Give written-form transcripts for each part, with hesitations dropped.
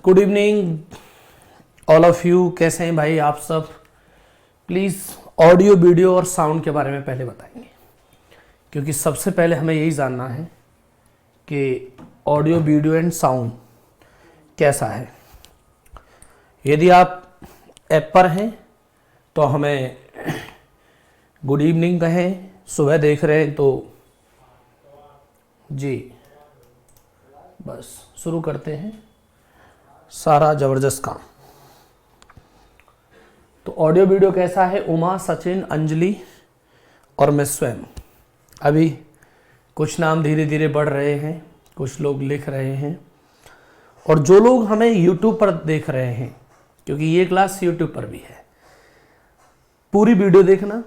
Good evening all of you. कैसे हैं भाई आप सब? प्लीज़ ऑडियो वीडियो और साउंड के बारे में पहले बताएंगे, क्योंकि सबसे पहले हमें यही जानना है कि ऑडियो वीडियो एंड साउंड कैसा है। यदि आप ऐप पर हैं तो हमें गुड इवनिंग कहें, सुबह देख रहे हैं तो जी बस शुरू करते हैं सारा ज़बरदस्त काम। तो ऑडियो वीडियो कैसा है? उमा, सचिन, अंजलि और मैं स्वयं। अभी कुछ नाम धीरे धीरे बढ़ रहे हैं, कुछ लोग लिख रहे हैं, और जो लोग हमें YouTube पर देख रहे हैं, क्योंकि ये क्लास YouTube पर भी है, पूरी वीडियो देखना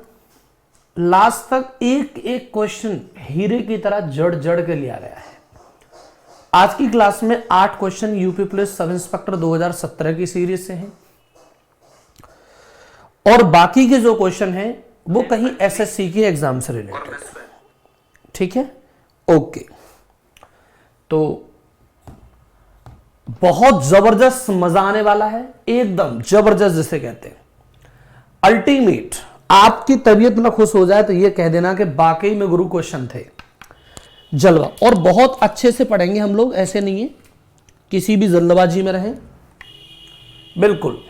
लास्ट तक। एक एक क्वेश्चन हीरे की तरह जड़ जड़ के लिया गया है। आज की क्लास में 8 question UP police sub inspector 2017 की सीरीज से हैं, और बाकी के जो क्वेश्चन हैं वो कहीं एसएससी के एग्जाम से रिलेटेड है। ठीक है, ओके। तो बहुत जबरदस्त मजा आने वाला है, एकदम जबरदस्त जिसे कहते हैं, अल्टीमेट। आपकी तबीयत में खुश हो जाए तो ये कह देना कि वाकई में गुरु क्वेश्चन थे, जलवा। और बहुत अच्छे से पढ़ेंगे हम लोग, ऐसे नहीं है किसी भी जल्दबाजी में रहें, बिल्कुल।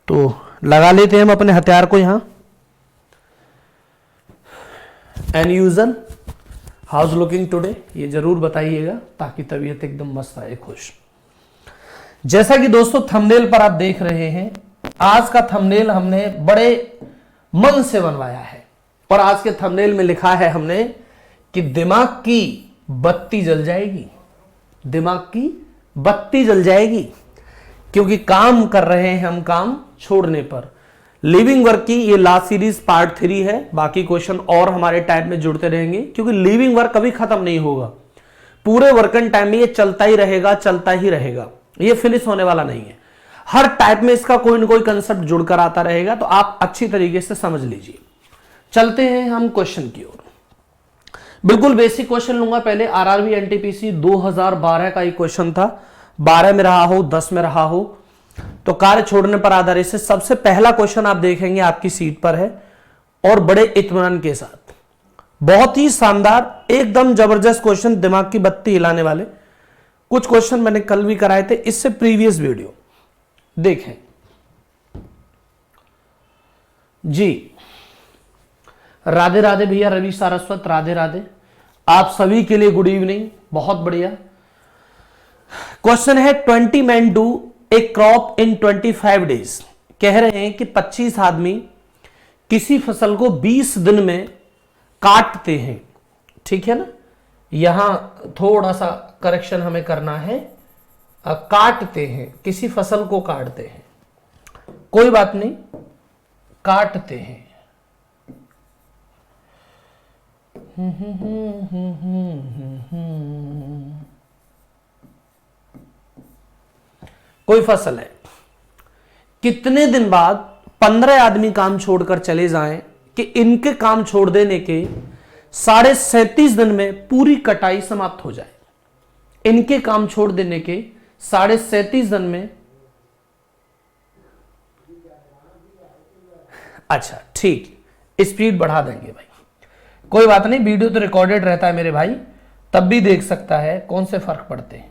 तो लगा लेते हैं हम अपने हथियार को यहां। And usual house looking today, ये जरूर बताइएगा ताकि तबीयत एकदम मस्त आए, खुश। जैसा कि दोस्तों थंबनेल पर आप देख रहे हैं, आज का थंबनेल हमने बड़े मन से बनवाया है, और आज के थंबनेल में लिखा है हमने कि दिमाग की बत्ती जल जाएगी, दिमाग की बत्ती जल जाएगी, क्योंकि काम कर रहे हैं हम काम छोड़ने पर। लिविंग वर्क की ये लास्ट सीरीज पार्ट 3 है। बाकी क्वेश्चन और हमारे टाइम में जुड़ते रहेंगे, क्योंकि लिविंग वर्क कभी खत्म नहीं होगा। पूरे वर्किंग टाइम में ये चलता ही रहेगा, चलता ही रहेगा, ये फिनिश होने वाला नहीं है। हर टाइप में इसका कोई ना कोई कंसेप्ट जुड़कर आता रहेगा, तो आप अच्छी तरीके से समझ लीजिए। चलते हैं हम क्वेश्चन की ओर। बिल्कुल बेसिक क्वेश्चन लूंगा पहले। आरआरबी एनटीपीसी 2012 का एक क्वेश्चन था, 12 में रहा हो, 10 में रहा हो, तो कार्य छोड़ने पर आधारित से सबसे पहला क्वेश्चन आप देखेंगे आपकी सीट पर है, और बड़े इत्मीनान के साथ, बहुत ही शानदार, एकदम जबरदस्त क्वेश्चन, दिमाग की बत्ती हिलाने वाले। कुछ क्वेश्चन मैंने कल भी कराए थे, इससे प्रीवियस वीडियो देखें जी। राधे राधे भैया, रवि सारस्वत, राधे राधे। आप सभी के लिए गुड इवनिंग, बहुत बढ़िया। क्वेश्चन है 20 men do A crop in 25 days। कह रहे हैं कि 25 आदमी किसी फसल को 20 दिन में काटते हैं। ठीक है ना, यहां थोड़ा सा करेक्शन हमें करना है, काटते हैं, किसी फसल को काटते हैं, कोई बात नहीं, काटते हैं। कोई फसल है, कितने दिन बाद 15 आदमी काम छोड़कर चले जाएं कि इनके काम छोड़ देने के 37.5 दिन में पूरी कटाई समाप्त हो जाए। इनके काम छोड़ देने के 37.5 दिन में, अच्छा ठीक, स्पीड बढ़ा देंगे भाई, कोई बात नहीं, वीडियो तो रिकॉर्डेड रहता है मेरे भाई, तब भी देख सकता है, कौन से फर्क पड़ते हैं।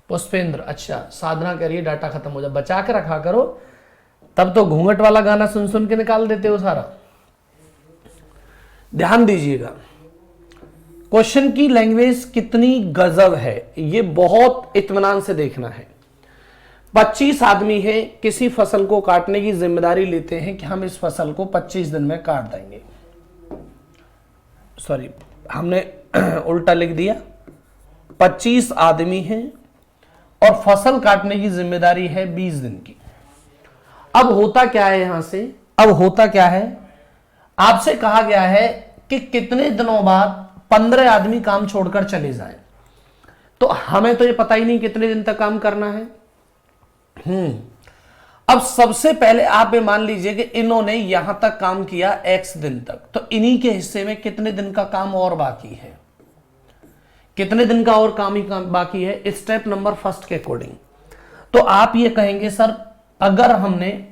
पुष्पेंद्र, अच्छा, साधना कह रही है डाटा खत्म हो जाए, बचा के रखा करो, तब तो घूंघट वाला गाना सुन सुन के निकाल देते हो सारा। ध्यान दीजिएगा, क्वेश्चन की लैंग्वेज कितनी गजब है, ये बहुत इत्मीनान से देखना है। 25 आदमी है, किसी फसल को काटने की जिम्मेदारी लेते हैं कि हम इस फसल को 25 दिन में काट देंगे। सॉरी, हमने उल्टा लिख दिया। 25 आदमी हैं और फसल काटने की जिम्मेदारी है 20 दिन की। अब होता क्या है, यहां से अब होता क्या है, आपसे कहा गया है कि कितने दिनों बाद 15 आदमी काम छोड़कर चले जाएं, तो हमें तो ये पता ही नहीं कितने दिन तक काम करना है। अब सबसे पहले आप ये मान लीजिए कि इन्होंने यहां तक काम किया x दिन तक, तो इन्हीं के हिस्से में कितने दिन का काम और बाकी है, कितने दिन का और काम ही बाकी है स्टेप नंबर फर्स्ट के अकॉर्डिंग। तो आप ये कहेंगे सर अगर हमने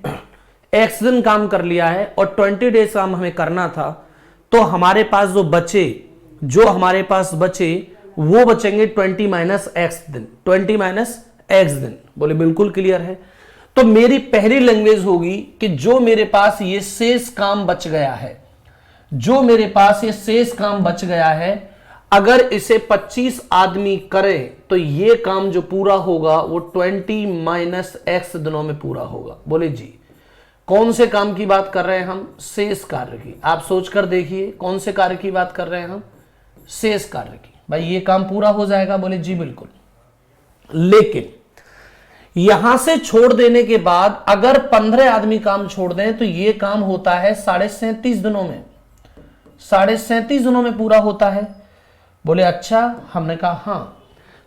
x दिन काम कर लिया है और 20 डेज काम हमें करना था, तो हमारे पास जो हमारे पास बचे वो बचेंगे 20 माइनस एक्स दिन, 20 माइनस एक्स दिन। बोले बिल्कुल क्लियर है। तो मेरी पहली लैंग्वेज होगी कि जो मेरे पास ये शेष काम बच गया है, जो मेरे पास ये शेष काम बच गया है, अगर इसे 25 आदमी करे तो ये काम जो पूरा होगा वो 20 माइनस एक्स दिनों में पूरा होगा। बोले जी कौन से काम की बात कर रहे हैं हम, शेष कार्य की। आप सोचकर देखिए कौन से कार्य की बात कर रहे हैं हम, शेष कार्य की। भाई ये काम पूरा हो जाएगा, बोले जी बिल्कुल। लेकिन यहां से छोड़ देने के बाद अगर 15 आदमी काम छोड़ दें तो ये काम होता है 37.5 दिनों में, 37.5 दिनों में पूरा होता है। बोले अच्छा, हमने कहा हाँ।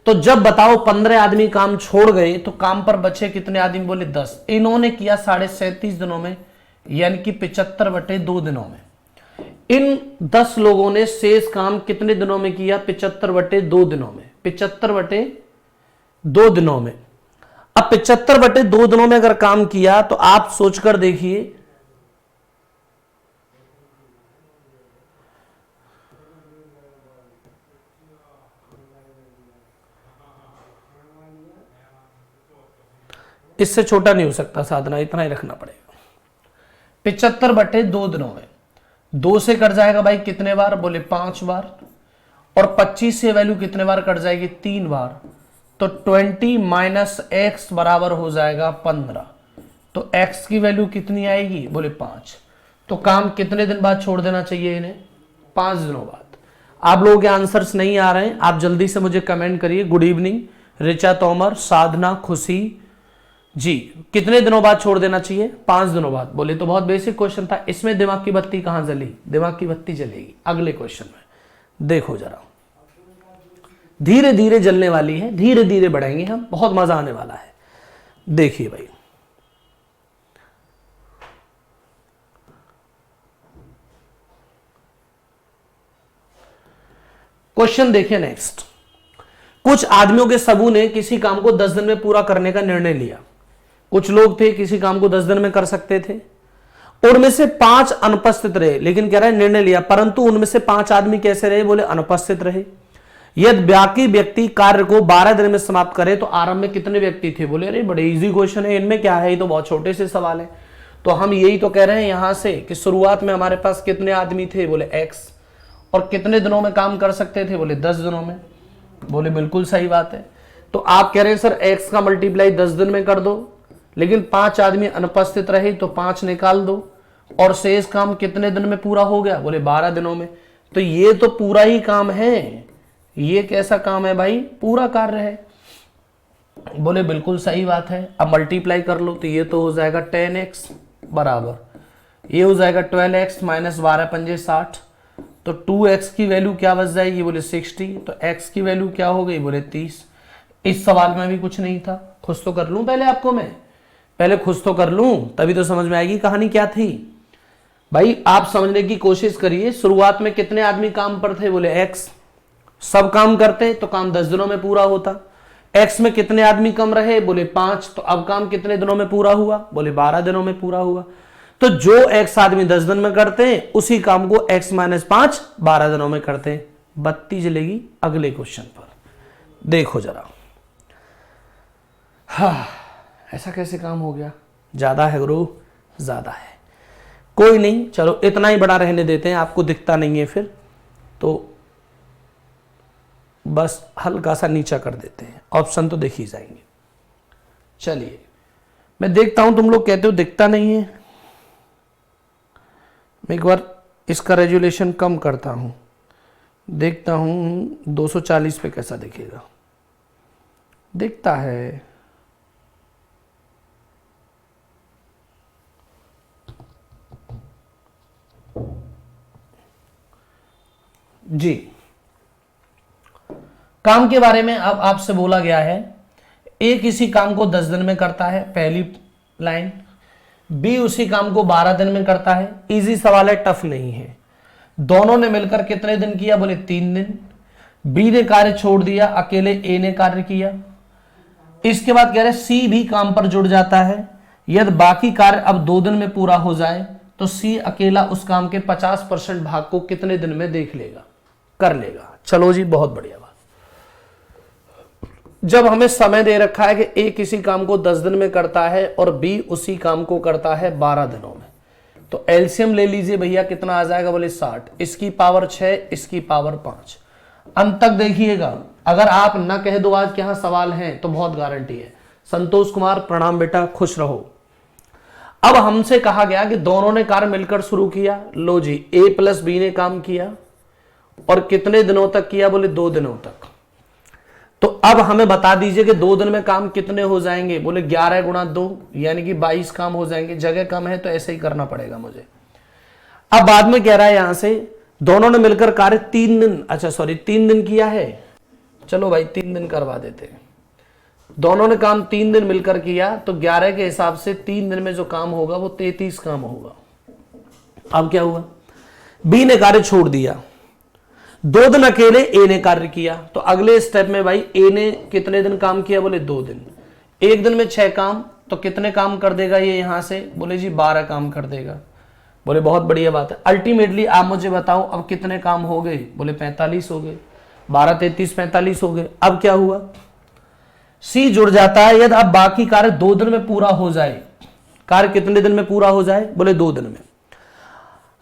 तो जब बताओ 15 आदमी काम छोड़ गए तो काम पर बचे कितने आदमी, बोले 10। इन्होंने किया 37.5 दिनों में, यानी कि 75/2 दिनों में। इन 10 लोगों ने शेष काम कितने दिनों में किया, 75/2 दिनों में, 75/2 दिनों में। अब 75/2 दिनों में अगर काम किया तो आप सोचकर देखिए, इससे छोटा नहीं हो सकता साधना, इतना ही रखना पड़ेगा। 75/2 दिनों में 2 से कट जाएगा भाई कितने बार, बोले 5 बार। और 25 से वैल्यू कितने बार कट जाएगी, 3 बार। तो 20 माइनस एक्स बराबर हो जाएगा 15। तो x की वैल्यू कितनी आएगी, बोले 5। तो काम कितने दिन बाद छोड़ देना चाहिए इन्हें, 5 दिनों बाद। आप लोगों के आंसर्स नहीं आ रहे हैं, आप जल्दी से मुझे कमेंट करिए। गुड इवनिंग रिचा तोमर, साधना, खुशी जी, कितने दिनों बाद छोड़ देना चाहिए, 5 दिनों बाद। बोले तो बहुत बेसिक क्वेश्चन था, इसमें दिमाग की बत्ती कहां जली, दिमाग की बत्ती जलेगी अगले क्वेश्चन में। देखो जरा, धीरे धीरे जलने वाली है, धीरे धीरे बढ़ेंगे हम, बहुत मजा आने वाला है। देखिए भाई, क्वेश्चन देखिए नेक्स्ट। कुछ आदमियों के समूह ने किसी काम को 10 दिन में पूरा करने का निर्णय लिया। कुछ लोग थे किसी काम को 10 दिन में कर सकते थे, उनमें से 5 अनुपस्थित रहे। लेकिन कह रहा है निर्णय लिया, परंतु उनमें से 5 आदमी कैसे रहे, बोले अनुपस्थित रहे। यदि बाकी व्यक्ति कार्य को 12 दिन में समाप्त करे तो आरंभ में कितने व्यक्ति थे, बोले अरे बड़े इजी क्वेश्चन है, इनमें क्या है, ये तो बहुत छोटे से सवाल है। तो हम यही तो कह रहे हैं यहां से कि शुरुआत में हमारे पास कितने आदमी थे, बोले x, और कितने दिनों में काम कर सकते थे, बोले 10 दिनों में। बोले बिल्कुल सही बात है। तो आप कह रहे हैं सर x का मल्टीप्लाई 10 दिन में कर दो, लेकिन 5 आदमी अनुपस्थित रहे तो 5 निकाल दो, और शेष काम कितने दिन में पूरा हो गया, बोले 12 दिनों में। तो ये तो पूरा ही काम है, ये कैसा काम है भाई, पूरा कार्य है। बोले बिल्कुल सही बात है। अब मल्टीप्लाई कर लो तो ये तो हो जाएगा 10x बराबर, ये हो जाएगा 12x माइनस 12 पंजे 60। तो 2x की वैल्यू क्या बच जाएगी, बोले 60। तो x की वैल्यू क्या हो गई, बोले 30। इस सवाल में भी कुछ नहीं था, खुश तो कर लूं पहले आपको, मैं पहले खुश तो कर लूं, तभी तो समझ में आएगी कहानी क्या थी। भाई आप समझने की कोशिश करिए, शुरुआत में कितने आदमी काम पर थे, बोले x। सब काम करते तो काम 10 दिनों में पूरा होता। x में कितने आदमी कम रहे, बोले 5। तो अब काम कितने दिनों में पूरा हुआ, बोले 12 दिनों में पूरा हुआ। तो जो x आदमी 10 दिन में करते हैं उसी काम को x माइनस 5 12 दिनों में करते हैं। बत्ती जलेगी अगले क्वेश्चन पर, देखो जरा। हाँ, ऐसा कैसे काम हो गया, ज्यादा है गुरु, ज्यादा है। कोई नहीं, चलो इतना ही बड़ा रहने देते हैं, आपको दिखता नहीं है फिर तो बस हल्का सा नीचा कर देते हैं, ऑप्शन तो देख ही जाएंगे। चलिए मैं देखता हूं, तुम लोग कहते हो दिखता नहीं है, मैं एक बार इसका रेजुलेशन कम करता हूं, देखता हूं 240 पे कैसा दिखेगा। दिखता है, जी। काम के बारे में अब आपसे बोला गया है, ए किसी काम को 10 दिन में करता है, पहली लाइन, बी उसी काम को 12 दिन में करता है। इजी सवाल है, टफ नहीं है। दोनों ने मिलकर कितने दिन किया, बोले 3 दिन। बी ने कार्य छोड़ दिया, अकेले ए ने कार्य किया। इसके बाद कह रहे सी भी काम पर जुड़ जाता है। यदि बाकी कार्य अब 2 दिन में पूरा हो जाए तो सी अकेला उस काम के 50% भाग को कितने दिन में देख लेगा, कर लेगा। चलो जी, बहुत बढ़िया बात। जब हमें समय दे रखा है कि ए किसी काम को 10 दिन में करता है और बी उसी काम को करता है 12 दिनों में, तो एलसीएम ले लीजिए भैया, कितना आ जाएगा, बोले 60। इसकी पावर 6, इसकी पावर 5। अंत तक देखिएगा, अगर आप न कह दो आज के यहां सवाल हैं तो बहुत गारंटी है। संतोष कुमार, प्रणाम बेटा, खुश रहो। अब हमसे कहा गया कि दोनों ने कार्य मिलकर शुरू किया। लो जी, ए प्लस बी ने काम किया और कितने दिनों तक किया, बोले 2 दिनों तक। तो अब हमें बता दीजिए कि 2 दिन में काम कितने हो जाएंगे, बोले 11 गुणा 2 यानी कि 22 काम हो जाएंगे। जगह कम है तो ऐसे ही करना पड़ेगा मुझे। अब बाद में कह रहा है यहां से दोनों ने मिलकर कार्य 3 दिन, अच्छा सॉरी 3 दिन किया है। चलो भाई 3 दिन करवा देते हैं। दोनों ने काम 3 दिन मिलकर किया तो 11 के हिसाब से 3 दिन में जो काम होगा वो 33 काम होगा। अब क्या हुआ, बी ने कार्य छोड़ दिया, 2 दिन अकेले ए ने कार्य किया। तो अगले स्टेप में भाई ए ने कितने दिन काम किया, बोले 2 दिन। 1 दिन में 6 काम, तो कितने काम कर देगा ये यहां से, बोले जी 12 काम कर देगा। बोले बहुत बढ़िया बात है। अल्टीमेटली आप मुझे बताओ अब कितने काम हो गए, बोले 45 हो गए। 12, 33, 45 हो गए। अब क्या हुआ, सी जुड़ जाता है। यदि अब बाकी कार्य 2 दिन में पूरा हो जाए, कार्य कितने दिन में पूरा हो जाए, बोले 2 दिन में।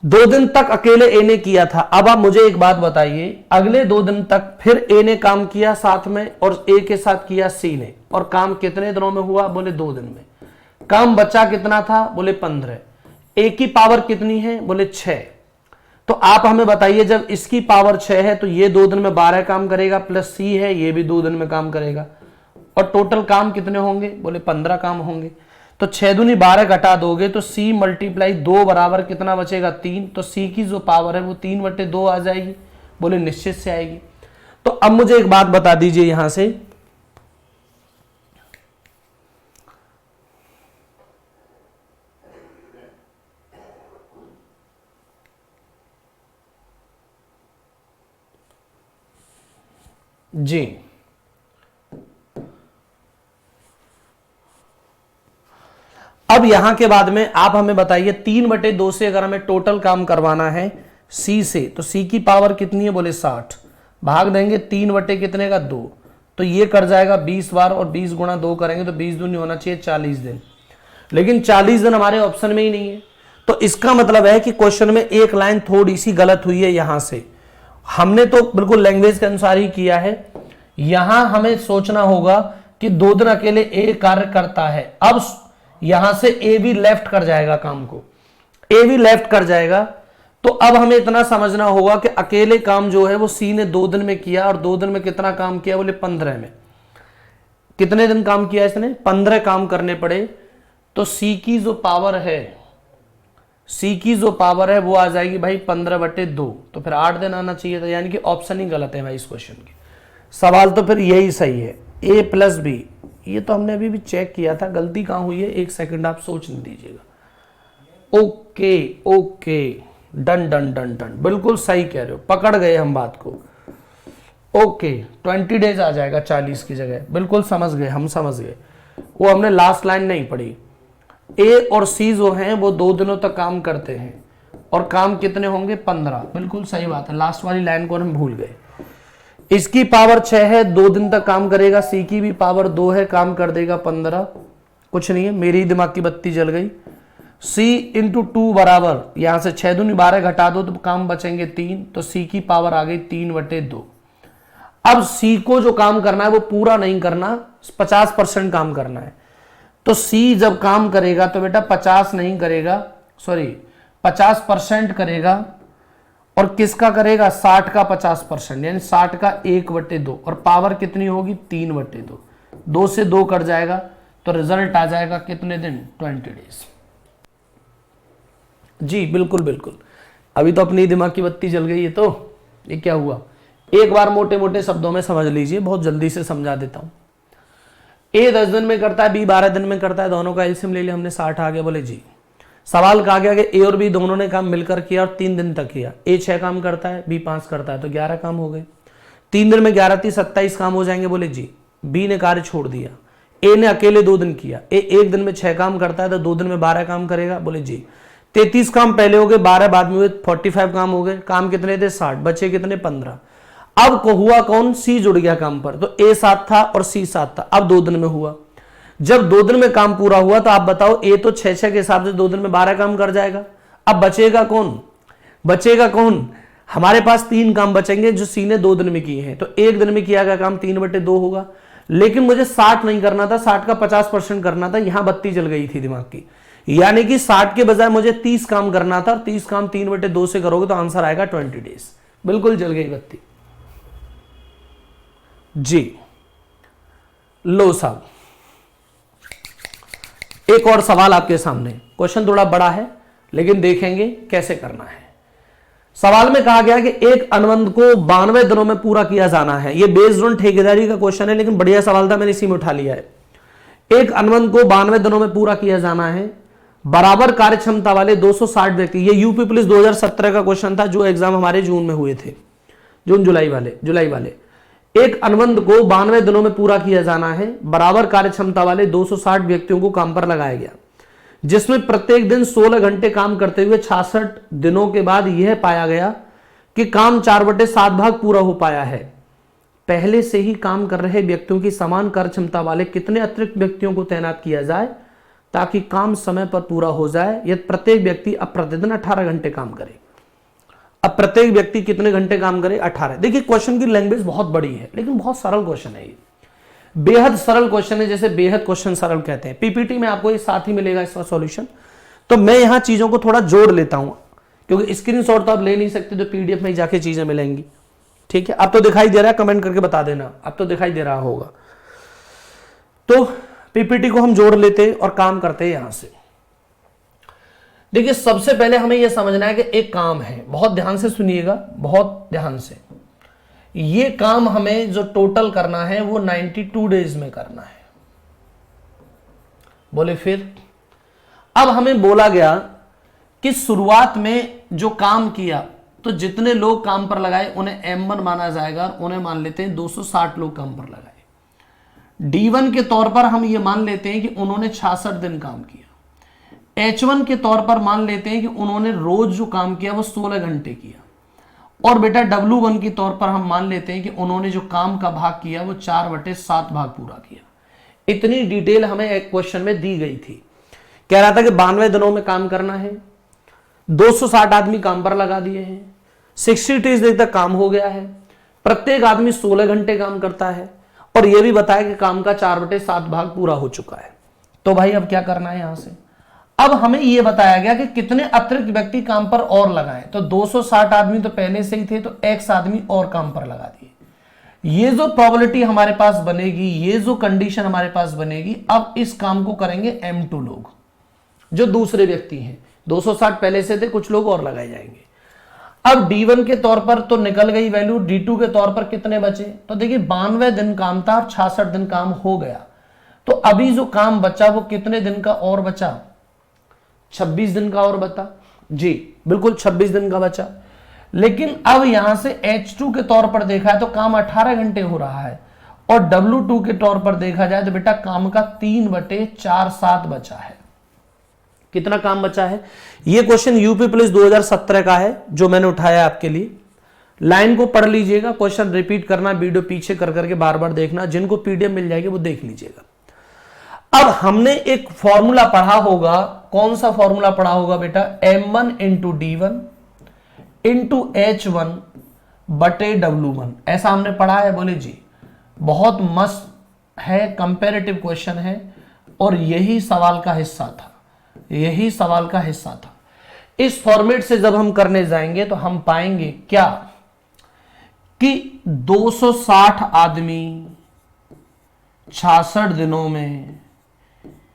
2 दिन तक अकेले ए ने किया था। अब आप मुझे एक बात बताइए, अगले 2 दिन तक फिर ए ने काम किया साथ में और ए के साथ किया सी ने, और काम कितने दिनों में हुआ, बोले 2 दिन में। काम बचा कितना था, बोले 15। ए की पावर कितनी है, बोले 6। तो आप हमें बताइए, जब इसकी पावर 6 है तो ये 2 दिन में 12 काम करेगा, प्लस सी है ये भी 2 दिन में काम करेगा, और टोटल काम कितने होंगे, बोले 15 काम होंगे। तो 6 दूनी 12 घटा दोगे तो C मल्टीप्लाई 2 बराबर कितना बचेगा, 3। तो C की जो पावर है वो 3/2 आ जाएगी, बोले निश्चित से आएगी। तो अब मुझे एक बात बता दीजिए यहां से, जी अब यहां के बाद में आप हमें बताइए 3/2 से अगर हमें टोटल काम करवाना है सी से, तो सी की पावर कितनी है, बोले 60। भाग देंगे 3 कितने का 2, तो ये कर जाएगा 20 बार, और 20 गुणा 2 करेंगे तो 20 दूनी होना चाहिए 40 दिन। लेकिन 40 दिन हमारे ऑप्शन में ही नहीं है। तो इसका मतलब है कि क्वेश्चन में एक लाइन थोड़ी सी गलत हुई है। यहां से हमने तो बिल्कुल लैंग्वेज के अनुसार ही किया है। यहां हमें सोचना होगा कि 2 दिन अकेले ए कार्य करता है। अब यहां से ए भी लेफ्ट कर जाएगा काम को, ए भी लेफ्ट कर जाएगा। तो अब हमें इतना समझना होगा कि अकेले काम जो है वो सी ने 2 दिन में किया, और 2 दिन में कितना काम किया, बोले 15 में। कितने दिन काम किया इसने, 15 काम करने पड़े। तो सी की जो पावर है, सी की जो पावर है वो आ जाएगी भाई 15/2। तो फिर 8 दिन आना चाहिए था, यानी कि ऑप्शन ही गलत है भाई इस क्वेश्चन की। सवाल तो फिर यही सही है, ए प्लस बी। ये तो हमने अभी भी चेक किया था, गलती कहां हुई है, 1 सेकंड आप सोच नहीं दीजिएगा। Okay okay, done done done done, बिल्कुल सही कह रहे हो, पकड़ गए हम बात को। ओके 20 डेज आ जाएगा 40 की जगह, बिल्कुल समझ गए, हम समझ गए। वो हमने लास्ट लाइन नहीं पढ़ी। ए और सी जो हैं वो 2 दिनों तक काम करते हैं, और काम कितने होंगे, 15। बिल्कुल सही बात है, लास्ट वाली लाइन को हम भूल गए। इसकी पावर 6 है, 2 दिन तक काम करेगा। सी की भी पावर 2 है, काम कर देगा 15। कुछ नहीं है, मेरी दिमाग की बत्ती जल गई। सी इंटू 2 बराबर, यहां से 6 दूनी 12 घटा दो तो काम बचेंगे 3। तो सी की पावर आ गई 3/2। अब सी को जो काम करना है वो पूरा नहीं करना, 50% काम करना है। तो सी जब काम करेगा तो बेटा 50 नहीं करेगा, सॉरी 50% करेगा। और किसका करेगा, 60 का 50%, यानी 60 का 1/2। और पावर कितनी होगी, 3/2। 2 से 2 कट जाएगा तो रिजल्ट आ जाएगा कितने दिन, 20 डेज। जी बिल्कुल बिल्कुल, अभी तो अपनी दिमाग की बत्ती जल गई है। तो ये क्या हुआ, एक बार मोटे मोटे शब्दों में समझ लीजिए, बहुत जल्दी से समझा देता हूं। ए 10 दिन में करता है, बी 12 दिन में करता है, दोनों का एलसीएम ले लिया हमने, 60 आ गया। बोले जी। सवाल कहा गया कि ए और बी दोनों ने काम मिलकर किया और 3 दिन तक किया। ए 6 काम करता है, बी 5 करता है, तो 11 काम हो गए। 3 दिन में 11 30 27 काम हो जाएंगे। बोले जी। बी ने कार्य छोड़ दिया, ए ने अकेले 2 दिन किया। ए 1 दिन में 6 काम करता है तो 2 दिन में 12 काम करेगा। बोले जी। 33 काम पहले हो गए, 12 बाद में हुए, 45 काम हो गए। काम कितने थे? 60, बचे कितने? 15। अब को हुआ कौन? सी जुड़ गया काम पर, तो ए 7 था और सी 7 था। अब 2 दिन में हुआ। जब 2 दिन में काम पूरा हुआ तो आप बताओ, ए तो 6 के हिसाब से 2 दिन में 12 काम कर जाएगा। अब बचेगा कौन? बचेगा कौन? हमारे पास 3 काम बचेंगे जो सी ने 2 दिन में किए हैं, तो 1 दिन में किया गया काम 3/2 होगा। लेकिन मुझे 60 नहीं करना था, 60 का 50% करना था। यहां बत्ती जल गई थी दिमाग की, यानी कि 60 के बजाय मुझे 30 काम करना था, और 30 काम 3/2 से करोगे तो आंसर आएगा 20 डेज। बिल्कुल जल गई बत्ती जी। लो साहब, एक और सवाल आपके सामने। क्वेश्चन थोड़ा बड़ा है लेकिन देखेंगे कैसे करना है। सवाल में कहा गया कि एक अनुबंध को 92 दिनों में पूरा किया जाना है। ये बेस्ड ऑन ठेकेदारी का क्वेश्चन है, लेकिन बढ़िया सवाल था, मैंने इसी में उठा लिया है। एक अनुबंध को 92 दिनों में पूरा किया जाना है, बराबर कार्य क्षमता वाले 260 व्यक्ति। ये यूपी पुलिस 2017 का क्वेश्चन था, जो एग्जाम हमारे जून में हुए थे, जुलाई वाले। एक अनुबंध को 92 दिनों में पूरा किया जाना है, बराबर कार्य क्षमता वाले 260 व्यक्तियों को काम पर लगाया गया, जिसमें प्रत्येक दिन 16 घंटे काम करते हुए 66 दिनों के बाद यह पाया गया कि काम 4/7 भाग पूरा हो पाया है। पहले से ही काम कर रहे व्यक्तियों की समान कार्य क्षमता वाले कितने अतिरिक्त व्यक्तियों को तैनात किया जाए ताकि काम समय पर पूरा हो जाए? यदि प्रत्येक व्यक्ति अब प्रतिदिन 18 घंटे काम करे। अब प्रत्येक व्यक्ति कितने घंटे काम करे? 18। देखिए, क्वेश्चन की लैंग्वेज बहुत बड़ी है लेकिन बहुत सरल क्वेश्चन है। ये बेहद सरल क्वेश्चन है, जैसे बेहद क्वेश्चन सरल कहते हैं। पीपीटी में आपको ये साथ ही मिलेगा इसका सॉल्यूशन। तो मैं यहां चीजों को थोड़ा जोड़ लेता हूं, क्योंकि स्क्रीनशॉट तो आप ले नहीं सकते, तो पीडीएफ में जाके चीजें मिलेंगी। ठीक है, अब तो दिखाई दे रहा है? कमेंट करके बता देना, अब तो दिखाई दे रहा होगा। तो पीपीटी को हम जोड़ लेते और काम करते हैं यहां से। देखिए, सबसे पहले हमें यह समझना है कि एक काम है, बहुत ध्यान से सुनिएगा, बहुत ध्यान से। ये काम हमें जो टोटल करना है वो 92 डेज में करना है। बोले फिर? अब हमें बोला गया कि शुरुआत में जो काम किया, तो जितने लोग काम पर लगाए उन्हें M1 माना जाएगा, और उन्हें मान लेते हैं 260 लोग काम पर लगाए। D1 के तौर पर हम ये मान लेते हैं कि उन्होंने 66 दिन काम किया। H1 के तौर पर मान लेते हैं कि उन्होंने रोज जो काम किया वो 16 घंटे किया। और बेटा W1 के तौर पर हम मान लेते हैं कि उन्होंने जो काम का भाग किया वो 4/7 भाग पूरा किया। इतनी डिटेल हमें एक क्वेश्चन में दी गई थी। कह रहा था कि 92 दिनों में काम करना है, 260 आदमी काम पर लगा दिए हैं, 60 डेज तक काम हो गया है, प्रत्येक आदमी 16 घंटे काम करता है, और यह भी बताया कि काम का 4/7 भाग पूरा हो चुका है। तो भाई अब क्या करना है? यहां से अब हमें यह बताया गया कि कितने अतिरिक्त व्यक्ति काम पर और लगाएं। तो 260 आदमी तो पहले से ही थे, तो X आदमी और काम पर लगा दिए। ये जो प्रोबेबिलिटी हमारे पास बनेगी, ये जो कंडीशन हमारे पास बनेगी, अब इस काम को करेंगे M2 लोग, जो दूसरे व्यक्ति हैं। 260 पहले से थे, कुछ लोग और लगाए जाएंगे। अब D1 के तौर पर तो निकल गई वैल्यू, D2 के तौर पर कितने बचे? तो देखिए, 92 दिन काम था और 66 दिन काम हो गया। तो अभी जो काम बचा वो कितने दिन का और बचा? 26 दिन का और बता जी, बिल्कुल 26 दिन का बचा। लेकिन अब यहां से H2 के तौर पर देखा है तो काम 18 घंटे हो रहा है, और W2 के तौर पर देखा जाए तो बेटा काम का 3/4/7 बचा है। कितना काम बचा है? यह क्वेश्चन यूपी पुलिस 2017 का है, जो मैंने उठाया आपके लिए। लाइन को पढ़ लीजिएगा, क्वेश्चन रिपीट करना, वीडियो पीछे कर करके बार बार देखना। जिनको पीडीएफ मिल जाएगी वो देख लीजिएगा। अब हमने एक फॉर्मूला पढ़ा होगा, कौन सा फॉर्मूला पढ़ा होगा बेटा? M1 into D1 into H1 बटे W1, ऐसा हमने पढ़ा है। बोले जी, बहुत मस्त है, कंपैरेटिव क्वेश्चन है, और यही सवाल का हिस्सा था, यही सवाल का हिस्सा था। इस फॉर्मेट से जब हम करने जाएंगे तो हम पाएंगे क्या कि 260 आदमी 66 दिनों में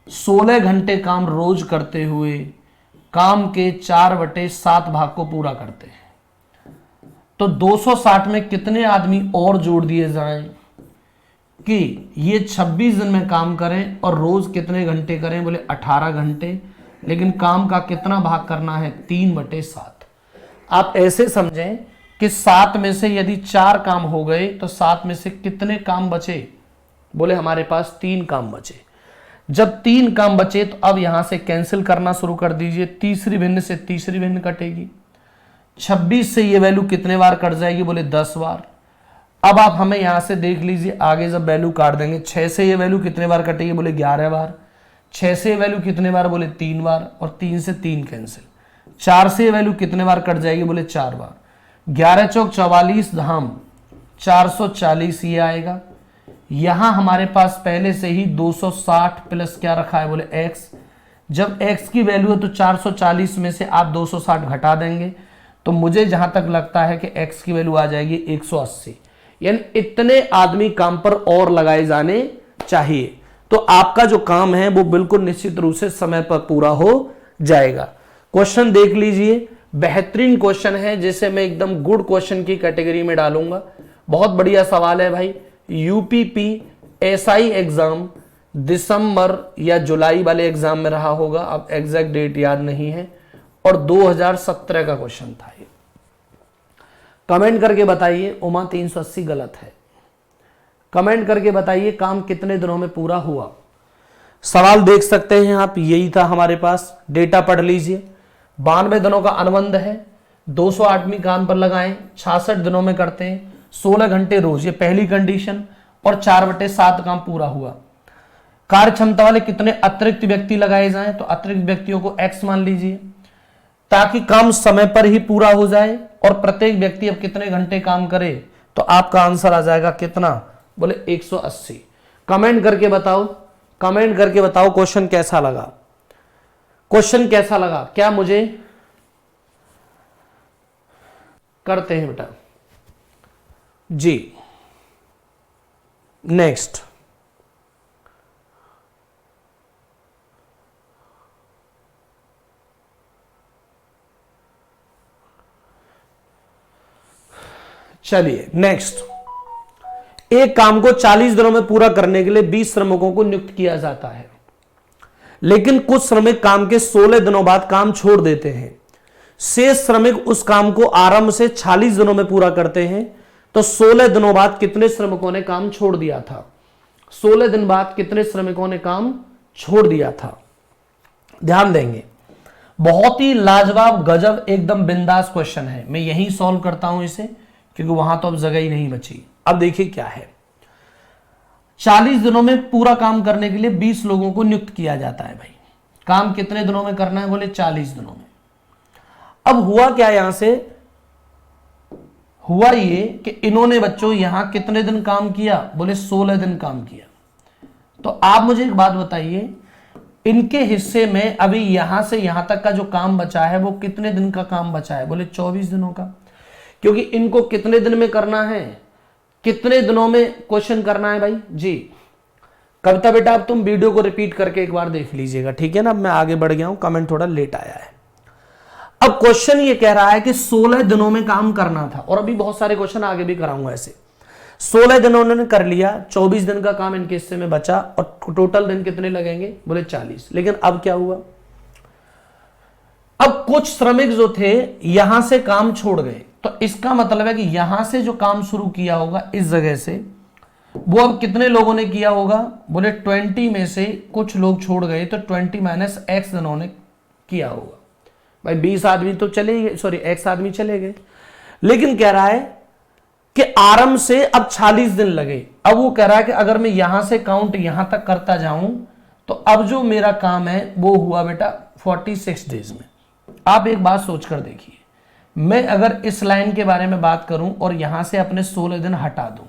16 घंटे काम रोज करते हुए काम के 4/7 भाग को पूरा करते हैं। तो 260 में कितने आदमी और जोड़ दिए जाएं? कि ये 26 दिन में काम करें और रोज कितने घंटे करें, बोले 18 घंटे, लेकिन काम का कितना भाग करना है, 3/7। आप ऐसे समझें कि 7 में से यदि 4 काम हो गए तो 7 में से कितने काम बचे, बोले हमारे पास 3 काम बचे। जब 3 काम बचे तो अब यहां से कैंसिल करना शुरू कर दीजिए, तीसरी भिन्न से तीसरी भिन्न कटेगी। 26 से ये वैल्यू कितने बार कट जाएगी, बोले 10 बार। अब आप हमें यहां से देख लीजिए, आगे जब वैल्यू काट देंगे, 6 से ये वैल्यू कितने बार कटेगी, बोले 11 बार। 6 से ये वैल्यू कितने बार, बोले 3 बार, और 3 से 3 कैंसिल। 4 से ये वैल्यू कितने बार कट जाएगी, बोले 4 बार। 11 चौक 44 धाम 440 ये आएगा। यहां हमारे पास पहले से ही 260 प्लस क्या रखा है, बोले x। जब x की वैल्यू है तो 440 में से आप 260 घटा देंगे, तो मुझे जहां तक लगता है कि x की वैल्यू आ जाएगी 180। यानी इतने आदमी काम पर और लगाए जाने चाहिए, तो आपका जो काम है वो बिल्कुल निश्चित रूप से समय पर पूरा हो जाएगा। क्वेश्चन देख लीजिए, बेहतरीन क्वेश्चन है, जिसे मैं एकदम गुड क्वेश्चन की कैटेगरी में डालूंगा। बहुत बढ़िया सवाल है भाई। यूपीपी एसआई एग्जाम दिसंबर या जुलाई वाले एग्जाम में रहा होगा, अब एग्जैक्ट डेट याद नहीं है, और 2017 का क्वेश्चन था ये। कमेंट करके बताइए उमा 380 गलत है। कमेंट करके बताइए काम कितने दिनों में पूरा हुआ। सवाल देख सकते हैं आप, यही था हमारे पास। डेटा पढ़ लीजिए। 92 दिनों का अनुबंध है, 208वीं काम पर लगाएं, 66 दिनों में करते हैं, 16 घंटे रोज, ये पहली कंडीशन, और 4/7 काम पूरा हुआ। कार्य क्षमता वाले कितने अतिरिक्त व्यक्ति लगाए जाएं, तो अतिरिक्त व्यक्तियों को x मान लीजिए, ताकि काम समय पर ही पूरा हो जाए। और प्रत्येक व्यक्ति अब कितने घंटे काम करे, तो आपका आंसर आ जाएगा कितना, बोले 180। कमेंट करके बताओ, कमेंट करके बताओ क्वेश्चन कैसा लगा, क्वेश्चन कैसा लगा। क्या मुझे करते हैं बेटा जी। नेक्स्ट, चलिए नेक्स्ट। एक काम को 40 दिनों में पूरा करने के लिए 20 श्रमिकों को नियुक्त किया जाता है, लेकिन कुछ श्रमिक काम के 16 दिनों बाद काम छोड़ देते हैं। शेष श्रमिक उस काम को आरंभ से 40 दिनों में पूरा करते हैं, तो 16 दिनों बाद कितने श्रमिकों ने काम छोड़ दिया था, 16 दिन बाद कितने श्रमिकों ने काम छोड़ दिया था। ध्यान देंगे, बहुत ही लाजवाब गजब एकदम बिंदास क्वेश्चन है। मैं यही सॉल्व करता हूं इसे, क्योंकि वहां तो अब जगह ही नहीं बची। अब देखिए क्या है, 40 दिनों में पूरा काम करने के लिए 20 लोगों को नियुक्त किया जाता है। भाई काम कितने दिनों में करना है, बोले 40 दिनों में। अब हुआ क्या, यहां से हुआ ये कि इन्होंने बच्चों यहां कितने दिन काम किया, बोले 16 दिन काम किया। तो आप मुझे एक बात बताइए, इनके हिस्से में अभी यहां से यहां तक का जो काम बचा है वो कितने दिन का काम बचा है, बोले 24 दिनों का। क्योंकि इनको कितने दिन में करना है, कितने दिनों में क्वेश्चन करना है भाई जी। कविता बेटा अब तुम वीडियो को रिपीट करके एक बार देख लीजिएगा, ठीक है ना। अब मैं आगे बढ़ गया हूं, कमेंट थोड़ा लेट आया है। अब क्वेश्चन ये कह रहा है कि 16 दिनों में काम करना था, और अभी बहुत सारे क्वेश्चन आगे भी कराऊंगा ऐसे। 16 दिन उन्होंने कर लिया, 24 दिन का काम इनके हिस्से में बचा, और टोटल दिन कितने लगेंगे, बोले 40। लेकिन अब क्या हुआ, अब कुछ श्रमिक जो थे यहां से काम छोड़ गए, तो इसका मतलब है कि यहां से जो काम शुरू किया होगा इस जगह से, वो अब कितने लोगों ने किया होगा, बोले 20 में से कुछ लोग छोड़ गए, तो 20 माइनस x दिनों ने किया होगा। भाई 20 आदमी तो चले गए, सॉरी x आदमी चले गए, लेकिन कह रहा है कि आरंभ से अब 40 दिन लगे। अब वो कह रहा है कि अगर मैं यहां से काउंट यहां तक करता जाऊं, तो अब जो मेरा काम है वो हुआ बेटा 46 डेज में। आप एक बात सोचकर देखिए, मैं अगर इस लाइन के बारे में बात करूं और यहां से अपने 16 दिन हटा दूं,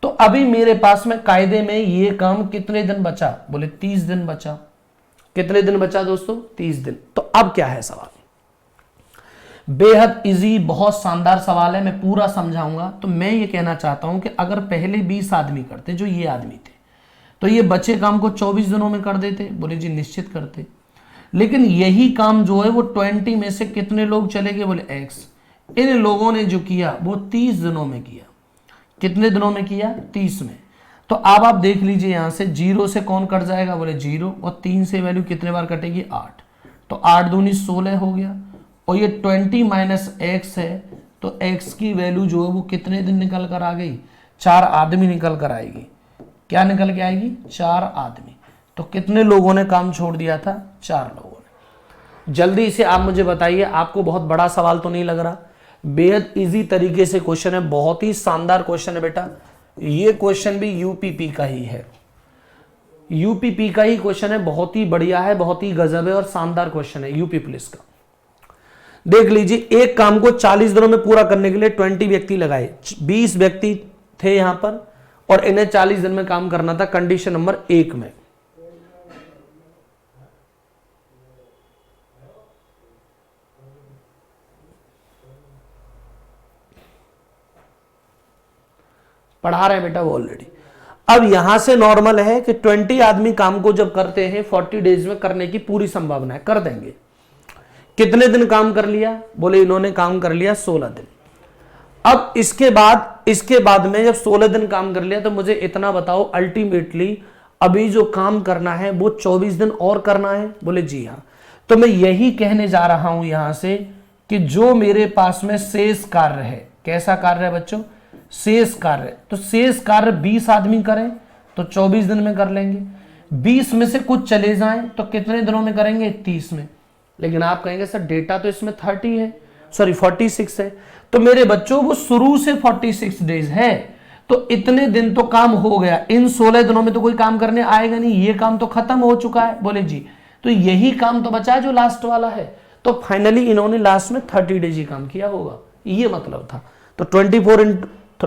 तो अभी मेरे पास में कायदे में ये काम कितने दिन बचा, बोले 30 दिन बचा। कितने दिन बचा दोस्तों, 30 दिन। तो अब क्या है सवाल, बेहद इजी, बहुत शानदार सवाल है, मैं पूरा समझाऊंगा। तो मैं ये कहना चाहता हूं कि अगर पहले 20 आदमी करते, जो ये आदमी थे, तो ये बचे काम को 24 दिनों में कर देते, बोले जी निश्चित करते। लेकिन यही काम जो है वो 20 में से कितने लोग चले गए, बोले x। इन लोगों ने जो किया वो 30 दिनों में किया। कितने दिनों में किया, 30 में। तो अब आप देख लीजिए यहां से 0 से कौन कट जाएगा, बोले 0, और 3 से वैल्यू कितने बार कटेगी, 8, तो 8 दूनी 16 हो गया, और ये 20 माइनस एक्स है, तो x की वैल्यू जो है वो कितने दिन निकल कर आ गई, 4 आदमी निकल कर आएगी। क्या निकल के आएगी, 4 आदमी। तो कितने लोगों ने काम छोड़ दिया था, 4 लोगों ने। जल्दी से आप मुझे बताइए, आपको बहुत बड़ा सवाल तो नहीं लग रहा, बेहद इजी तरीके से क्वेश्चन है, बहुत ही शानदार क्वेश्चन है बेटा। ये क्वेश्चन भी यूपीपी का ही है, यूपीपी का ही क्वेश्चन है, बहुत ही बढ़िया है, बहुत ही गजब है और शानदार क्वेश्चन है यूपी पुलिस का। देख लीजिए, एक काम को 40 दिनों में पूरा करने के लिए 20 व्यक्ति लगाए, 20 व्यक्ति थे यहां पर और इन्हें 40 दिन में काम करना था कंडीशन नंबर 1 में। पढ़ा रहे हैं बेटा वो ऑलरेडी। अब यहां से नॉर्मल है कि 20 आदमी काम को जब करते हैं 40 डेज में करने की पूरी संभावना है, कर देंगे। कितने दिन काम कर लिया, बोले इन्होंने काम कर लिया 16 दिन। अब इसके बाद में जब 16 दिन काम कर लिया तो मुझे इतना बताओ, अल्टीमेटली अभी जो काम करना है वो 24 दिन और करना है, बोले जी हाँ। तो मैं यही कहने जा रहा हूं यहां से कि जो मेरे पास में शेष कार्य है, कैसा कार्य है बच्चों, शेष कार्य, तो शेष कार्य 20 आदमी करें तो 24 दिन में कर लेंगे, 20 में से कुछ चले जाएं तो कितने दिनों में करेंगे, 30 में। लेकिन आप कहेंगे सर डेटा तो इसमें 46 है, तो मेरे बच्चों वो शुरू से 46 डेज है, तो इतने दिन तो काम हो गया, इन 16 दिनों में तो कोई काम करने आएगा नहीं, ये काम तो खत्म हो चुका है, बोले जी। तो यही काम तो बचा जो लास्ट वाला है, तो फाइनली इन्होंने लास्ट में 30 डेज ही काम किया होगा, ये मतलब था। तो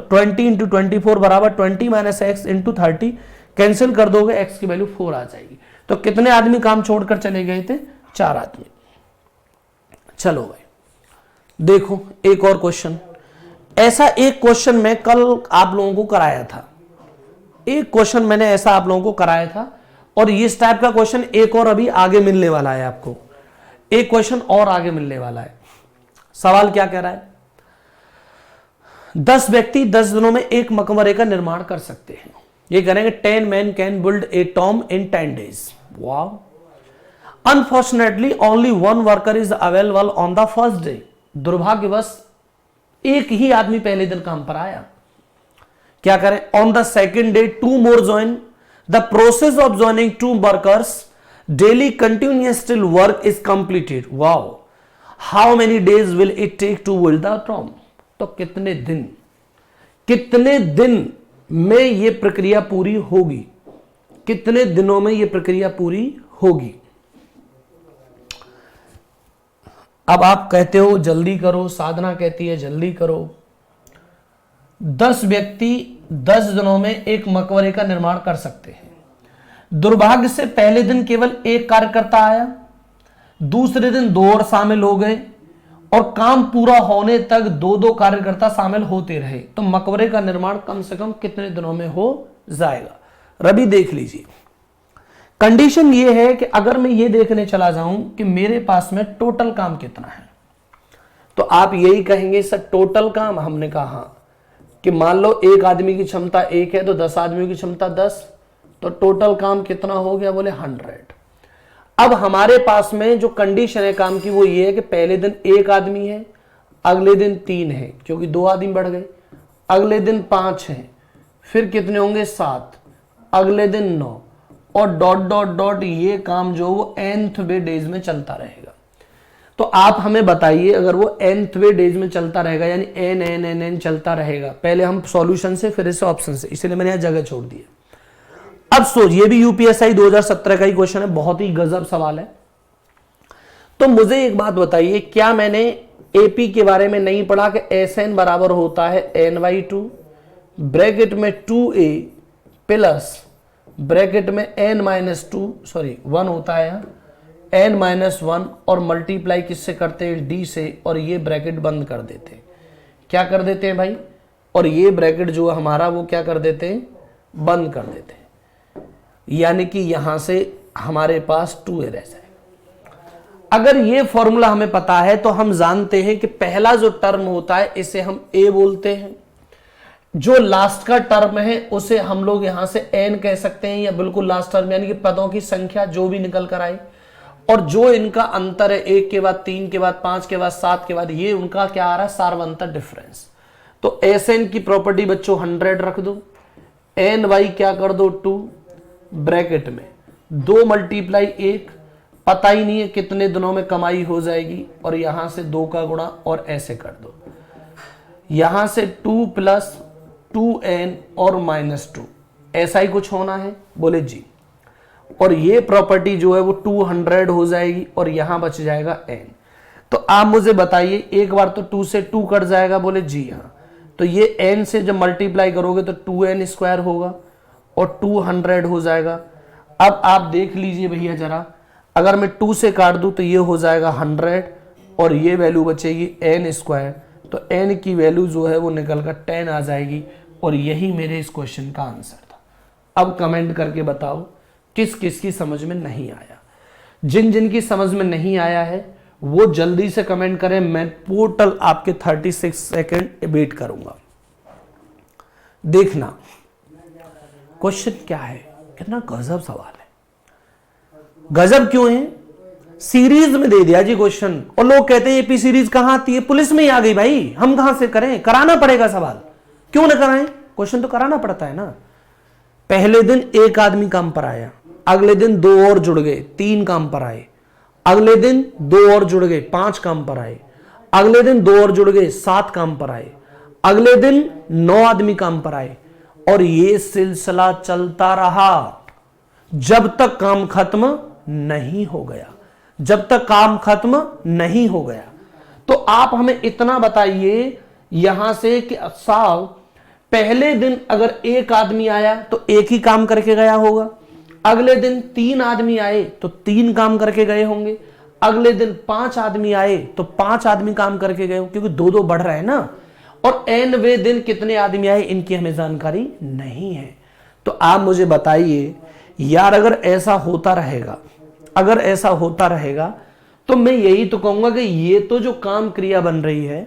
20 इंटू 24 बराबर 20 माइनस एक्स इंटू 30, कैंसिल कर दोगे एक्स की वैल्यू 4 आ जाएगी। तो कितने आदमी काम छोड़कर चले गए थे, 4 आदमी। चलो भाई देखो एक और क्वेश्चन, ऐसा एक क्वेश्चन मैं कल आप लोगों को कराया था, एक क्वेश्चन मैंने ऐसा आप लोगों को कराया था, और इस टाइप का क्वेश्चन एक और अभी आगे मिलने वाला है आपको, एक क्वेश्चन और आगे मिलने वाला है। सवाल क्या कह रहा है, 10 व्यक्ति 10 दिनों में एक मकबरे का निर्माण कर सकते हैं। ये करेंगे 10 men can build a tomb in 10 days. Wow. Unfortunately, only one worker is available on the first day. दुर्भाग्यवश एक ही आदमी पहले दिन काम पर आया। क्या करें, on the second day 2 more join. The process of joining 2 workers daily continuous still work is completed. Wow. How many days will it take to build the tomb? तो कितने दिन में ये प्रक्रिया पूरी होगी, कितने दिनों में ये प्रक्रिया पूरी होगी। अब आप कहते हो जल्दी करो, साधना कहती है जल्दी करो। 10 व्यक्ति 10 दिनों में एक मकबरे का निर्माण कर सकते हैं। दुर्भाग्य से पहले दिन केवल एक कार्यकर्ता आया, दूसरे दिन 2 और शामिल हो गए, और काम पूरा होने तक 2-2 कार्यकर्ता शामिल होते रहे, तो मकबरे का निर्माण कम से कम कितने दिनों में हो जाएगा। रवि देख लीजिए, कंडीशन ये है कि अगर मैं ये देखने चला जाऊं कि मेरे पास में टोटल काम कितना है, तो आप यही कहेंगे सर टोटल काम, हमने कहा हाँ, कि मान लो एक आदमी की क्षमता 1 है तो 10 आदमियों की क्षमता 10, तो टोटल काम कितना हो गया, बोले 100। अब हमारे पास में जो कंडीशन है काम की वो ये है कि पहले दिन 1 आदमी है, अगले दिन 3 है क्योंकि 2 आदमी बढ़ गए, अगले दिन 5 है, फिर कितने होंगे 7, अगले दिन 9, और डॉट डॉट डॉट ये काम जो वो nth वे डेज में चलता रहेगा। तो आप हमें बताइए अगर वो nth वे डेज में चलता रहेगा यानी n n n n चलता रहेगा, पहले हम सॉल्यूशन से फिर इसे ऑप्शन से, इसलिए मैंने यहां जगह छोड़ दी है। अब सोच, ये भी यूपीएसआई 2017 का ही क्वेश्चन है, बहुत ही गजब सवाल है। तो मुझे एक बात बताइए, क्या मैंने एपी के बारे में नहीं पढ़ा कि एसएन बराबर होता है n/2 ब्रैकेट में 2a प्लस ब्रैकेट में n-2 होता है n-1 और मल्टीप्लाई किससे करते हैं, d से, और ये ब्रैकेट बंद कर देते हैं। क्या कर देते हैं भाई, और ये ब्रैकेट जो है हमारा वो क्या कर देते हैं, बंद कर देते हैं, यानी कि यहां से हमारे पास 2a रह जाएगा। अगर ये फॉर्मूला हमें पता है तो हम जानते हैं कि पहला जो टर्म होता है इसे हम a बोलते हैं, जो लास्ट का टर्म है उसे हम लोग यहां से n कह सकते हैं, या बिल्कुल लास्ट टर्म यानी कि पदों की संख्या जो भी निकल कर आए, और जो इनका अंतर है 1 के बाद 3 के बाद 5 के बाद 7 के बाद, ये उनका क्या आ रहा है, सार्वंतर डिफरेंस। तो Sn की प्रॉपर्टी बच्चों 100 रख दो, ny क्या कर दो 2, ब्रैकेट में 2 मल्टीप्लाई 1, पता ही नहीं है कितने दिनों में कमाई हो जाएगी, और यहां से 2 का गुणा और ऐसे कर दो, यहां से 2 प्लस 2n और -2, ऐसा ही कुछ होना है, बोले जी। और ये प्रॉपर्टी जो है वो 200 हो जाएगी, और यहां बच जाएगा n। तो आप मुझे बताइए, एक बार तो 2 से 2 कट जाएगा, बोले जी हाँ। तो ये n से जब मल्टीप्लाई करोगे तो 2n स्क्वायर होगा और 200 हो जाएगा। अब आप देख लीजिए भैया जरा, अगर मैं 2 से काट दूं तो ये हो जाएगा 100, और ये वैल्यू बचेगी n स्क्वायर, तो n की वैल्यू जो है वो निकल कर 10 आ जाएगी, और यही मेरे इस क्वेश्चन का आंसर था। अब कमेंट करके बताओ किस किस की समझ में नहीं आया। जिन जिन की समझ में नहीं आया है वो जल्दी से कमेंट करें, मैं टोटल आपके 36 सेकंड वेट करूंगा। देखना क्वेश्चन क्या है, कितना गजब सवाल है। गजब क्यों है, सीरीज में दे दिया जी क्वेश्चन, और लोग कहते हैं एपी सीरीज कहां आती है, पुलिस में ही आ गई भाई, हम कहां से करें, कराना पड़ेगा सवाल, क्यों ना कराएं, क्वेश्चन तो कराना पड़ता है ना। पहले दिन एक आदमी काम पर आया, अगले दिन 2 और जुड़ गए 3 काम पर आए, अगले दिन 2 और जुड़ गए 5 काम पर आए, अगले दिन 2 और जुड़ गए 7 काम पर आए, अगले दिन 9 आदमी काम पर आए, और ये सिलसिला चलता रहा जब तक काम खत्म नहीं हो गया, जब तक काम खत्म नहीं हो गया। तो आप हमें इतना बताइए यहां से कि साहब पहले दिन अगर एक आदमी आया तो एक ही काम करके गया होगा, अगले दिन 3 आदमी आए तो 3 काम करके गए होंगे, अगले दिन 5 आदमी आए तो 5 आदमी काम करके गए, क्योंकि 2-2 बढ़ रहे हैं ना। और nवे दिन कितने आदमी आए इनकी हमें जानकारी नहीं है। तो आप मुझे बताइए यार, अगर ऐसा होता रहेगा, अगर ऐसा होता रहेगा तो मैं यही तो कहूंगा कि ये तो जो काम क्रिया बन रही है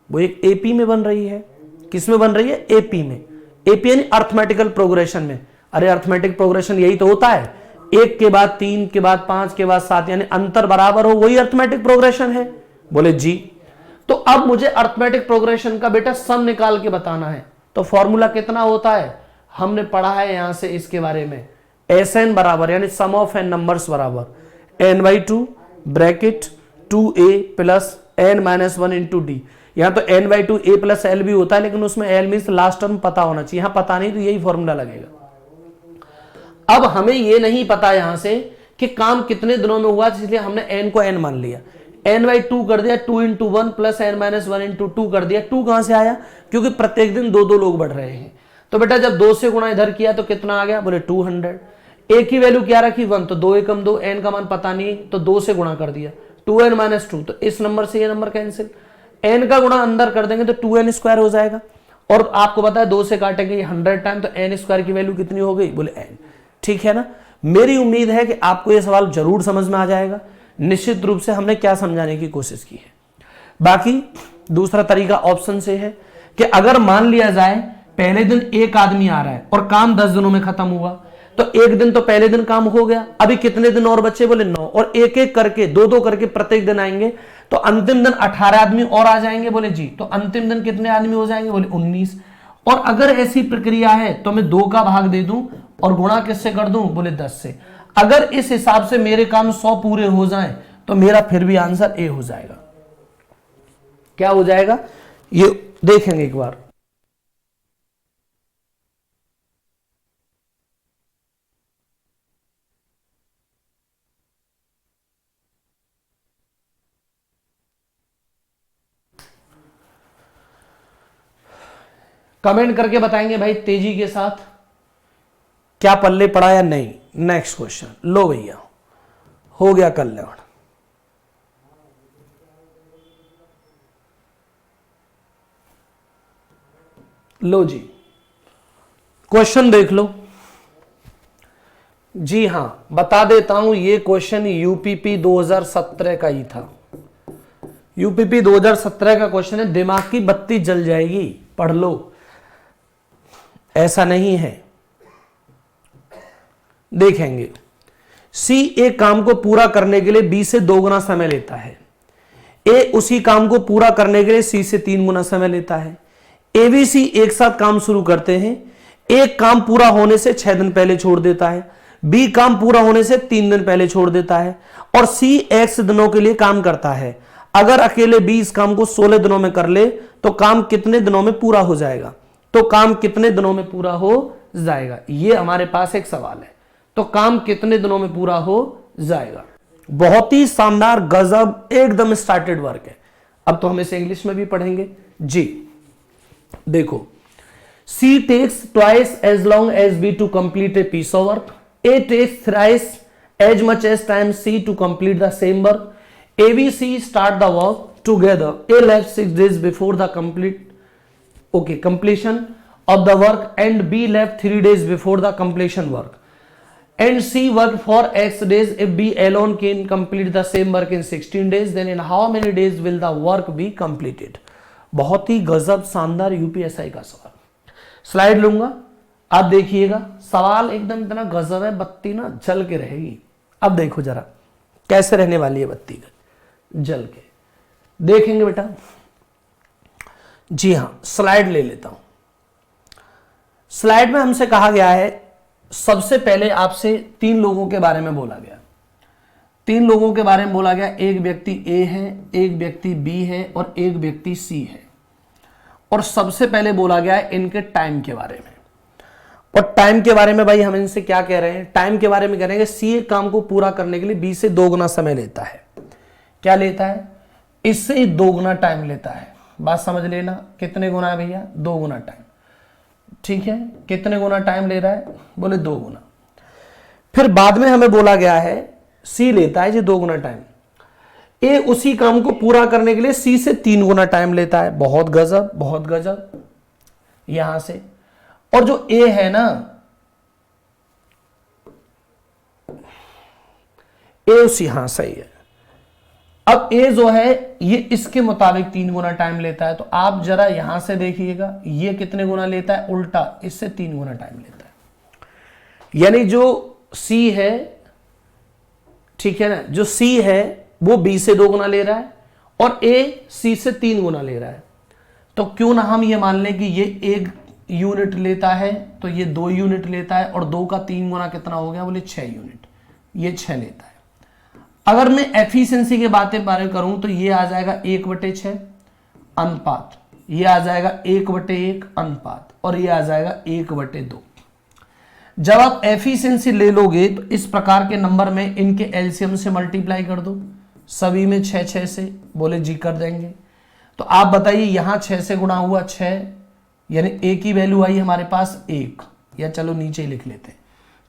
वो एक एपी में बन रही है। किस में बन रही है, एपी में। एपी यानी अर्थमेटिकल प्रोग्रेशन में। अरे अर्थमेटिक प्रोग्रेशन यही तो होता है, 1 के बाद 3 के बाद 5 के बाद 7, यानी अंतर बराबर हो, वही अर्थमेटिक प्रोग्रेशन है, बोले जी। तो अब मुझे अर्थमेटिक प्रोग्रेशन का बेटा सम निकाल के बताना है, तो फॉर्मूला कितना होता है, हमने पढ़ा है यहां से इसके बारे में। Sn बराबर यानी सम ऑफ n नंबर्स बराबर n/2 bracket 2a plus n-1 into D. यहां तो n/2 a प्लस l भी होता है, लेकिन उसमें l मीन्स लास्ट टर्म पता होना चाहिए, यहां पता नहीं तो यही फॉर्मूला लगेगा। अब हमें यह नहीं पता यहां से कि काम कितने दिनों में हुआ, इसलिए हमने n को n मान लिया, n/2 कर दिया, 2 इंटू 1 प्लस n-1 इंटू 2 कर दिया। 2 कहां से आया, क्योंकि प्रत्येक दिन 2-2 लोग बढ़ रहे हैं। तो बेटा जब 2 से गुणा इधर किया तो कितना आ गया, बोले 200। एक ही वैल्यू क्या रखी 1, तो 2 एकम 2, n का मान पता नहीं तो 2 से गुणा कर दिया, 2n-2, तो इस नंबर से ये नंबर कैंसिल, n का गुणा अंदर कर देंगे तो 2n स्क्वायर हो जाएगा। और आपको पता है 2 से काटेंगे 100 टाइम, तो n स्क्वायर की वैल्यू कितनी हो गई, बोले n। ठीक है ना। मेरी उम्मीद है कि आपको यह सवाल जरूर समझ में आ जाएगा। निश्चित रूप से हमने क्या समझाने की कोशिश की है। बाकी दूसरा तरीका ऑप्शन से है कि अगर मान लिया जाए पहले दिन एक आदमी आ रहा है और काम 10 दिनों में खत्म हुआ, तो एक दिन तो पहले दिन काम हो गया, अभी कितने दिन और बचे, बोले 9, और एक एक करके 2-2 करके प्रत्येक दिन आएंगे, तो अंतिम दिन 18 आदमी और आ जाएंगे, बोले जी। तो अंतिम दिन कितने आदमी हो जाएंगे, बोले 19। और अगर ऐसी प्रक्रिया है तो मैं 2 का भाग दे दूं और गुणा किससे कर दूं, बोले 10 से। अगर इस हिसाब से मेरे काम 100 पूरे हो जाएं तो मेरा फिर भी आंसर ए हो जाएगा। क्या हो जाएगा ये देखेंगे एक बार। कमेंट करके बताएंगे भाई तेजी के साथ क्या पल्ले पड़ा या नहीं। नेक्स्ट क्वेश्चन लो भैया, हो गया कल्याण। लो जी क्वेश्चन देख लो। जी हां बता देता हूं, ये क्वेश्चन यूपीपी 2017 का ही था। यूपीपी 2017 का क्वेश्चन है, दिमाग की बत्ती जल जाएगी, पढ़ लो। ऐसा नहीं है। देखेंगे सी एक काम को पूरा करने के लिए बी से 2 गुना समय लेता है, ए उसी काम को पूरा करने के लिए सी से 3 गुना समय लेता है। ए बी सी एक साथ काम शुरू करते हैं, एक काम पूरा होने से 6 दिन पहले छोड़ देता है, बी काम पूरा होने से 3 दिन पहले छोड़ देता है, और सी x दिनों के लिए काम करता है। अगर अकेले बी इस काम को 16 दिनों में कर ले तो काम कितने दिनों में पूरा हो जाएगा? तो काम कितने दिनों में पूरा हो जाएगा, ये हमारे पास एक सवाल है। तो काम कितने दिनों में पूरा हो जाएगा? बहुत ही शानदार, गजब, एकदम स्टार्टेड वर्क है। अब तो हम इसे इंग्लिश में भी पढ़ेंगे जी। देखो, C takes twice as long as B to complete a piece of work. A takes thrice as much as time C to complete the same work. A, B, C start the work together. A left 6 days before the completion of the work, and B left 3 days before the completion work. And C worked for X days. If B alone can complete the same work in 16 days, then in how many days will the work be completed? बहुत ही गजब, शानदार UPSI का सवाल। Slide लूंगा, आप देखिएगा। सवाल एकदम इतना गजब है, बत्ती ना जल के रहेगी। अब देखो जरा कैसे रहने वाली है बत्ती जल के, देखेंगे बेटा। जी हां, स्लाइड ले लेता हूं। स्लाइड में हमसे कहा गया है, सबसे पहले आपसे 3 लोगों के बारे में बोला गया। 3 लोगों के बारे में बोला गया। एक व्यक्ति ए है, एक व्यक्ति बी है और एक व्यक्ति सी है। और सबसे पहले बोला गया है इनके टाइम के बारे में। और टाइम के बारे में भाई हम इनसे क्या कह रहे हैं? टाइम के बारे में कह रहे हैं कि सी एक काम को पूरा करने के लिए बी से 2 गुना समय लेता है। क्या लेता है? इससे 2 गुना टाइम लेता है। बात समझ लेना, कितने गुना है भैया? 2 गुना टाइम। ठीक है, कितने गुना टाइम ले रहा है? बोले 2 गुना। फिर बाद में हमें बोला गया है सी लेता है जी 2 गुना टाइम। ए उसी काम को पूरा करने के लिए सी से 3 गुना टाइम लेता है। बहुत गजब, बहुत गजब। यहां से, और जो ए है ना, ए उसी, हाँ सही है। अब ए जो है ये इसके मुताबिक 3 गुना टाइम लेता है। तो आप जरा यहां से देखिएगा, ये कितने गुना लेता है? उल्टा, इससे 3 गुना टाइम लेता है। यानी जो सी है, ठीक है ना, जो सी है वो बी से 2 गुना ले रहा है और ए सी से 3 गुना ले रहा है। तो क्यों ना हम ये मान लें कि ये 1 यूनिट लेता है, तो ये 2 यूनिट लेता है, और 2 का 3 गुना कितना हो गया? बोले 6 यूनिट। ये 6 लेता है। अगर मैं एफिशिएंसी के बारे करूं तो ये आ जाएगा 1/6 अनुपात, ये आ जाएगा 1/1 अनुपात, और ये आ जाएगा 1/2। जब आप एफिशिएंसी ले लोगे तो इस प्रकार के नंबर में इनके एलसीएम से मल्टीप्लाई कर दो, सभी में 6 से। बोले जी कर देंगे। तो आप बताइए, यहां 6 से गुणा हुआ 6, यानी ए की वैल्यू आई हमारे पास 1, या चलो नीचे लिख लेते हैं।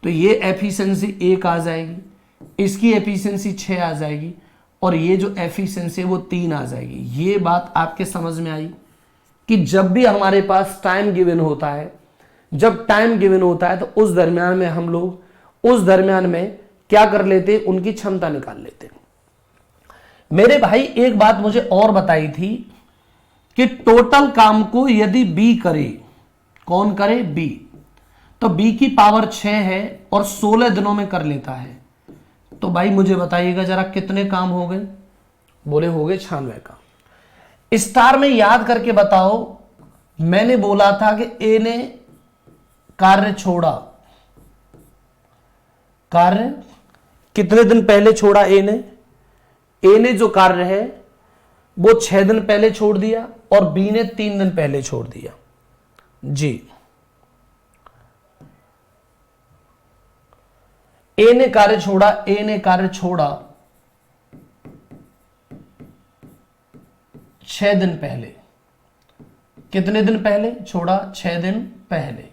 तो ये एफिशिएंसी 1 आ जाएगी, इसकी एफिशिएंसी 6 आ जाएगी, और ये जो एफिशिएंसी है वो 3 आ जाएगी। ये बात आपके समझ में आई कि जब भी हमारे पास टाइम गिवन होता है, जब टाइम गिवन होता है तो उस दरमियान में हम लोग उस दरमियान में क्या कर लेते? उनकी क्षमता निकाल लेते। मेरे भाई एक बात मुझे और बताई थी कि टोटल काम को यदि बी करे, कौन करे? बी। तो बी की पावर 6 है और 16 दिनों में कर लेता है। तो भाई मुझे बताइएगा जरा कितने काम हो गए? बोले हो गए 96 काम। स्टार में याद करके बताओ, मैंने बोला था कि ए ने कार्य छोड़ा, कार्य कितने दिन पहले छोड़ा? ए ने जो कार्य है वो 6 दिन पहले छोड़ दिया और बी ने 3 दिन पहले छोड़ दिया जी। ए ने कार्य छोड़ा 6 दिन पहले। कितने दिन पहले छोड़ा? 6 दिन पहले।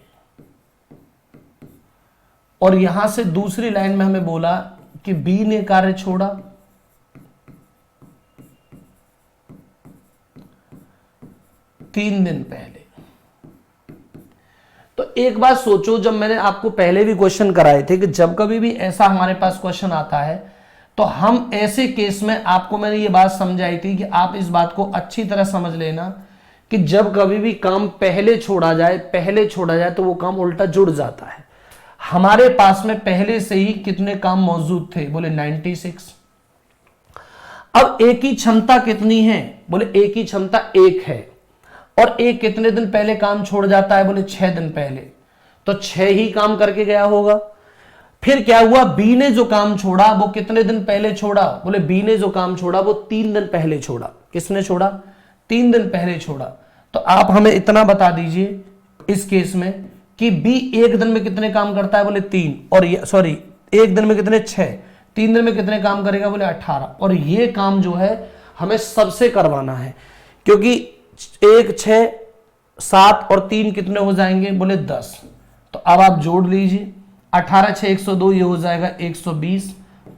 और यहां से दूसरी लाइन में हमें बोला कि बी ने कार्य छोड़ा 3 दिन पहले। तो एक बात सोचो, जब मैंने आपको पहले भी क्वेश्चन कराए थे कि जब कभी भी ऐसा हमारे पास क्वेश्चन आता है तो हम ऐसे केस में, आपको मैंने ये बात समझाई थी कि आप इस बात को अच्छी तरह समझ लेना कि जब कभी भी काम पहले छोड़ा जाए तो वो काम उल्टा जुड़ जाता है। हमारे पास में पहले से ही कितने काम मौजूद थे? बोले 96। अब एक की क्षमता कितनी है? बोले एक की क्षमता 1 है, और एक कितने दिन पहले काम छोड़ जाता है? बोले 6 दिन पहले, तो 6 ही काम करके गया होगा। फिर क्या हुआ? बी ने जो काम छोड़ा वो कितने दिन पहले छोड़ा? बोले बी ने जो काम छोड़ा वो 3 दिन पहले छोड़ा। किसने छोड़ा? 3 दिन पहले छोड़ा। तो आप हमें इतना बता दीजिए इस केस में कि बी एक दिन में कितने काम करता है? बोले 3, और एक दिन में कितने? 6। 3 दिन में कितने काम करेगा? बोले 18। और ये काम जो है हमें सबसे करवाना है, क्योंकि 1, 6, 7 और 3 कितने हो जाएंगे? बोले 10। तो अब आप जोड़ लीजिए, 18, 6, 102, ये हो जाएगा 120,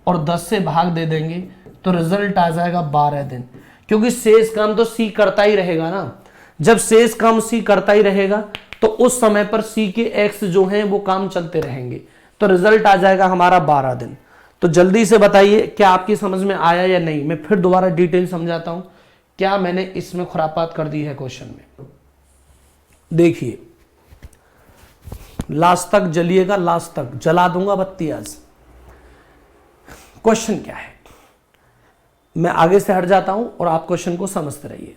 और 10 से भाग दे देंगे तो रिजल्ट आ जाएगा 12 दिन। क्योंकि शेष काम तो सी करता ही रहेगा ना। जब शेष काम सी करता ही रहेगा तो उस समय पर सी के एक्स जो हैं वो काम चलते रहेंगे, तो रिजल्ट आ जाएगा हमारा 12 दिन। तो जल्दी से बताइए क्या आपकी समझ में आया या नहीं। मैं फिर दोबारा डिटेल समझाता हूं, क्या मैंने इसमें खुरापात कर दी है क्वेश्चन में। देखिए, लास्ट तक जलिएगा, लास्ट तक जला दूंगा बत्ती आज। क्वेश्चन क्या है, मैं आगे से हट जाता हूं और आप क्वेश्चन को समझते रहिए।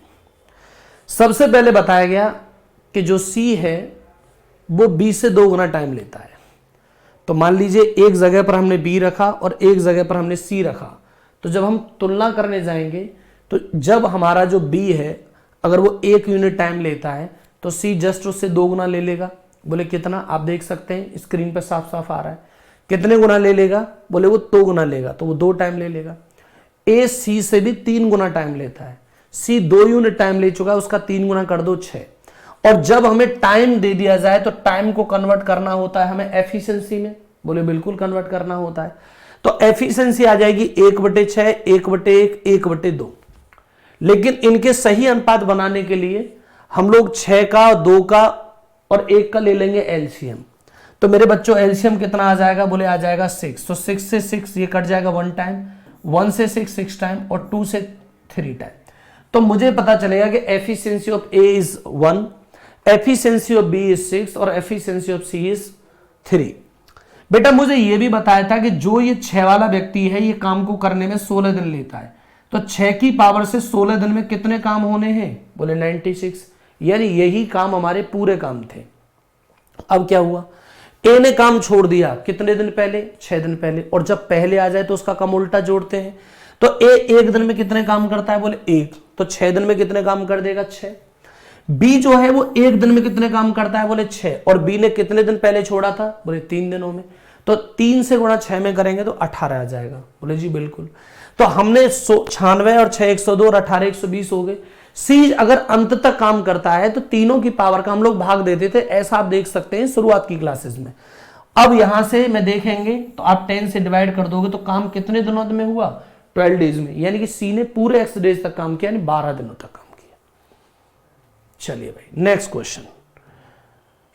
सबसे पहले बताया गया कि जो सी है वो बी से 2 गुना टाइम लेता है। तो मान लीजिए एक जगह पर हमने बी रखा और एक जगह पर हमने सी रखा, तो जब हम तुलना करने जाएंगे तो जब हमारा जो बी है अगर वो 1 यूनिट टाइम लेता है तो सी जस्ट उससे 2 गुना ले लेगा। बोले कितना? आप देख सकते हैं स्क्रीन पर साफ साफ आ रहा है। कितने गुना ले लेगा? बोले वो 2 गुना लेगा, तो वो 2 टाइम ले लेगा। ए सी से भी 3 गुना टाइम लेता है। सी 2 यूनिट टाइम ले चुका है, उसका 3 गुना कर दो 6। और जब हमें टाइम दे दिया जाए तो टाइम को कन्वर्ट करना होता है हमें एफिशिएंसी में। बोले बिल्कुल कन्वर्ट करना होता है। तो एफिशिएंसी आ जाएगी 1/6, 1/1, 1/2। लेकिन इनके सही अनुपात बनाने के लिए हम लोग 6 का, 2 का और 1 का ले लेंगे एलसीएम। तो मेरे बच्चों एलसीएम कितना आ जाएगा? बोले आ जाएगा 6। तो 6 से 6 ये कट जाएगा 1 टाइम, 1 से 6 टाइम, और 2 से 3 टाइम। तो मुझे पता चलेगा कि efficiency of A is 1, efficiency of B is 6 और एफिशिएंसी ऑफ सी इज 3। बेटा मुझे यह भी बताया था कि जो ये 6 वाला व्यक्ति है ये काम को करने में 16 दिन लेता है। तो 6 की पावर से 16 दिन में कितने काम होने हैं? बोले 96। यानी यही काम हमारे पूरे काम थे। अब क्या हुआ? ए ने काम छोड़ दिया कितने दिन पहले? 6 दिन पहले। और जब पहले आ जाए तो उसका काम उल्टा जोड़ते हैं। तो ए 1 दिन में कितने काम करता है? बोले 1। तो 6 दिन में कितने काम कर देगा? 6। बी जो है वो 1 दिन में कितने काम करता है? बोले 6। और बी ने कितने दिन पहले छोड़ा था? बोले 3 दिनों में। तो 3 से गुणा 6 में करेंगे तो 18 आ जाएगा। बोले जी बिल्कुल। तो हमने 96 और 6 102 और 18 120 हो गए। सी अगर अंत तक काम करता है तो तीनों की पावर का हम लोग भाग देते थे, ऐसा आप देख सकते हैं शुरुआत की क्लासेस में। अब यहां से मैं देखेंगे तो आप 10 से डिवाइड कर दोगे तो काम कितने दिनों में हुआ? 12 डेज में। यानी कि सी ने पूरे एक्स डेज तक काम किया, यानी 12 दिनों तक काम किया। चलिए भाई नेक्स्ट क्वेश्चन।